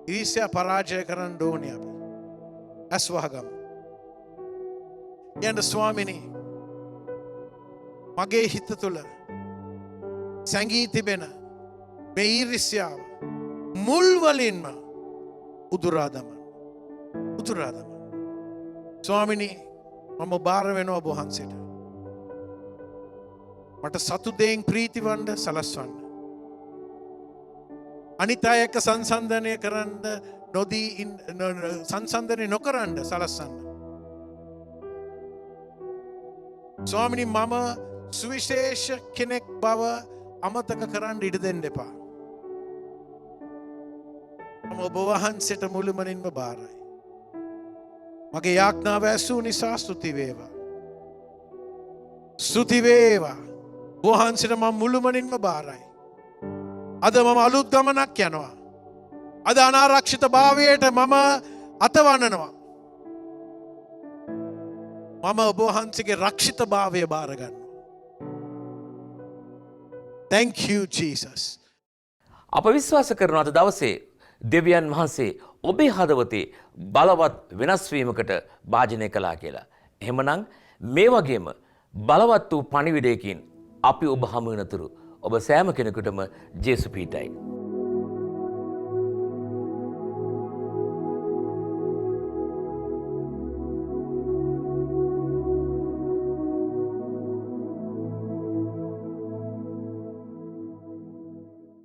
S4: ඊර්ෂ්‍යා පරාජය කරන්න ඕනේ අපි. ඇස් වහගමු. යන්න ස්වාමිනේ මගේ හිත තුළ සැඟී තිබෙන මේ ඊර්ෂ්‍යාව මුල් වලින්ම උදුරා දමන්න. උදුරා දමන්න. ස්වාමිනේ මම බාර වෙනවා ඔබ වහන්සේට. මට සතු දෙයින් ප්‍රීතිවන්ත සලස්වන්න. අනිත් අය එක්ක සංසන්දනය කරන්න නොදී සංසන්දනය නොකරන්න සලස්සන්න. ස්වාමිනි මම සුවිශේෂ කෙනෙක් බව අමතක කරන්න ඉඩ දෙන්න එපා. මම ඔබ වහන්සේට මුළුමනින්ම බාරයි. මගේ යාඥාව ඇසූ නිසා ස්තුති වේවා. ස්තුති වේවා. වහන්සේට මම මුළුමනින්ම බාරයි. අද මම අලුත් ගමනක් යනවා. අද අනාරක්ෂිත භාවයට මම අතවන්නනවා. මම ඔබ වහන්සේගේ රක්ෂිත භාවය බාර ගන්නවා. Thank you Jesus.
S1: අප විශ්වාස කරන අද දවසේ දෙවියන් වහන්සේ ඔබේ හදවතේ බලවත් වෙනස් වීමකට භාජනය කළා කියලා. එහෙමනම් මේ වගේම බලවත් වූ පණිවිඩයකින් අපි ඔබ හමු වෙනතුරු ඔබ සෑම කෙනෙකුටම ජේසු පීඨයි.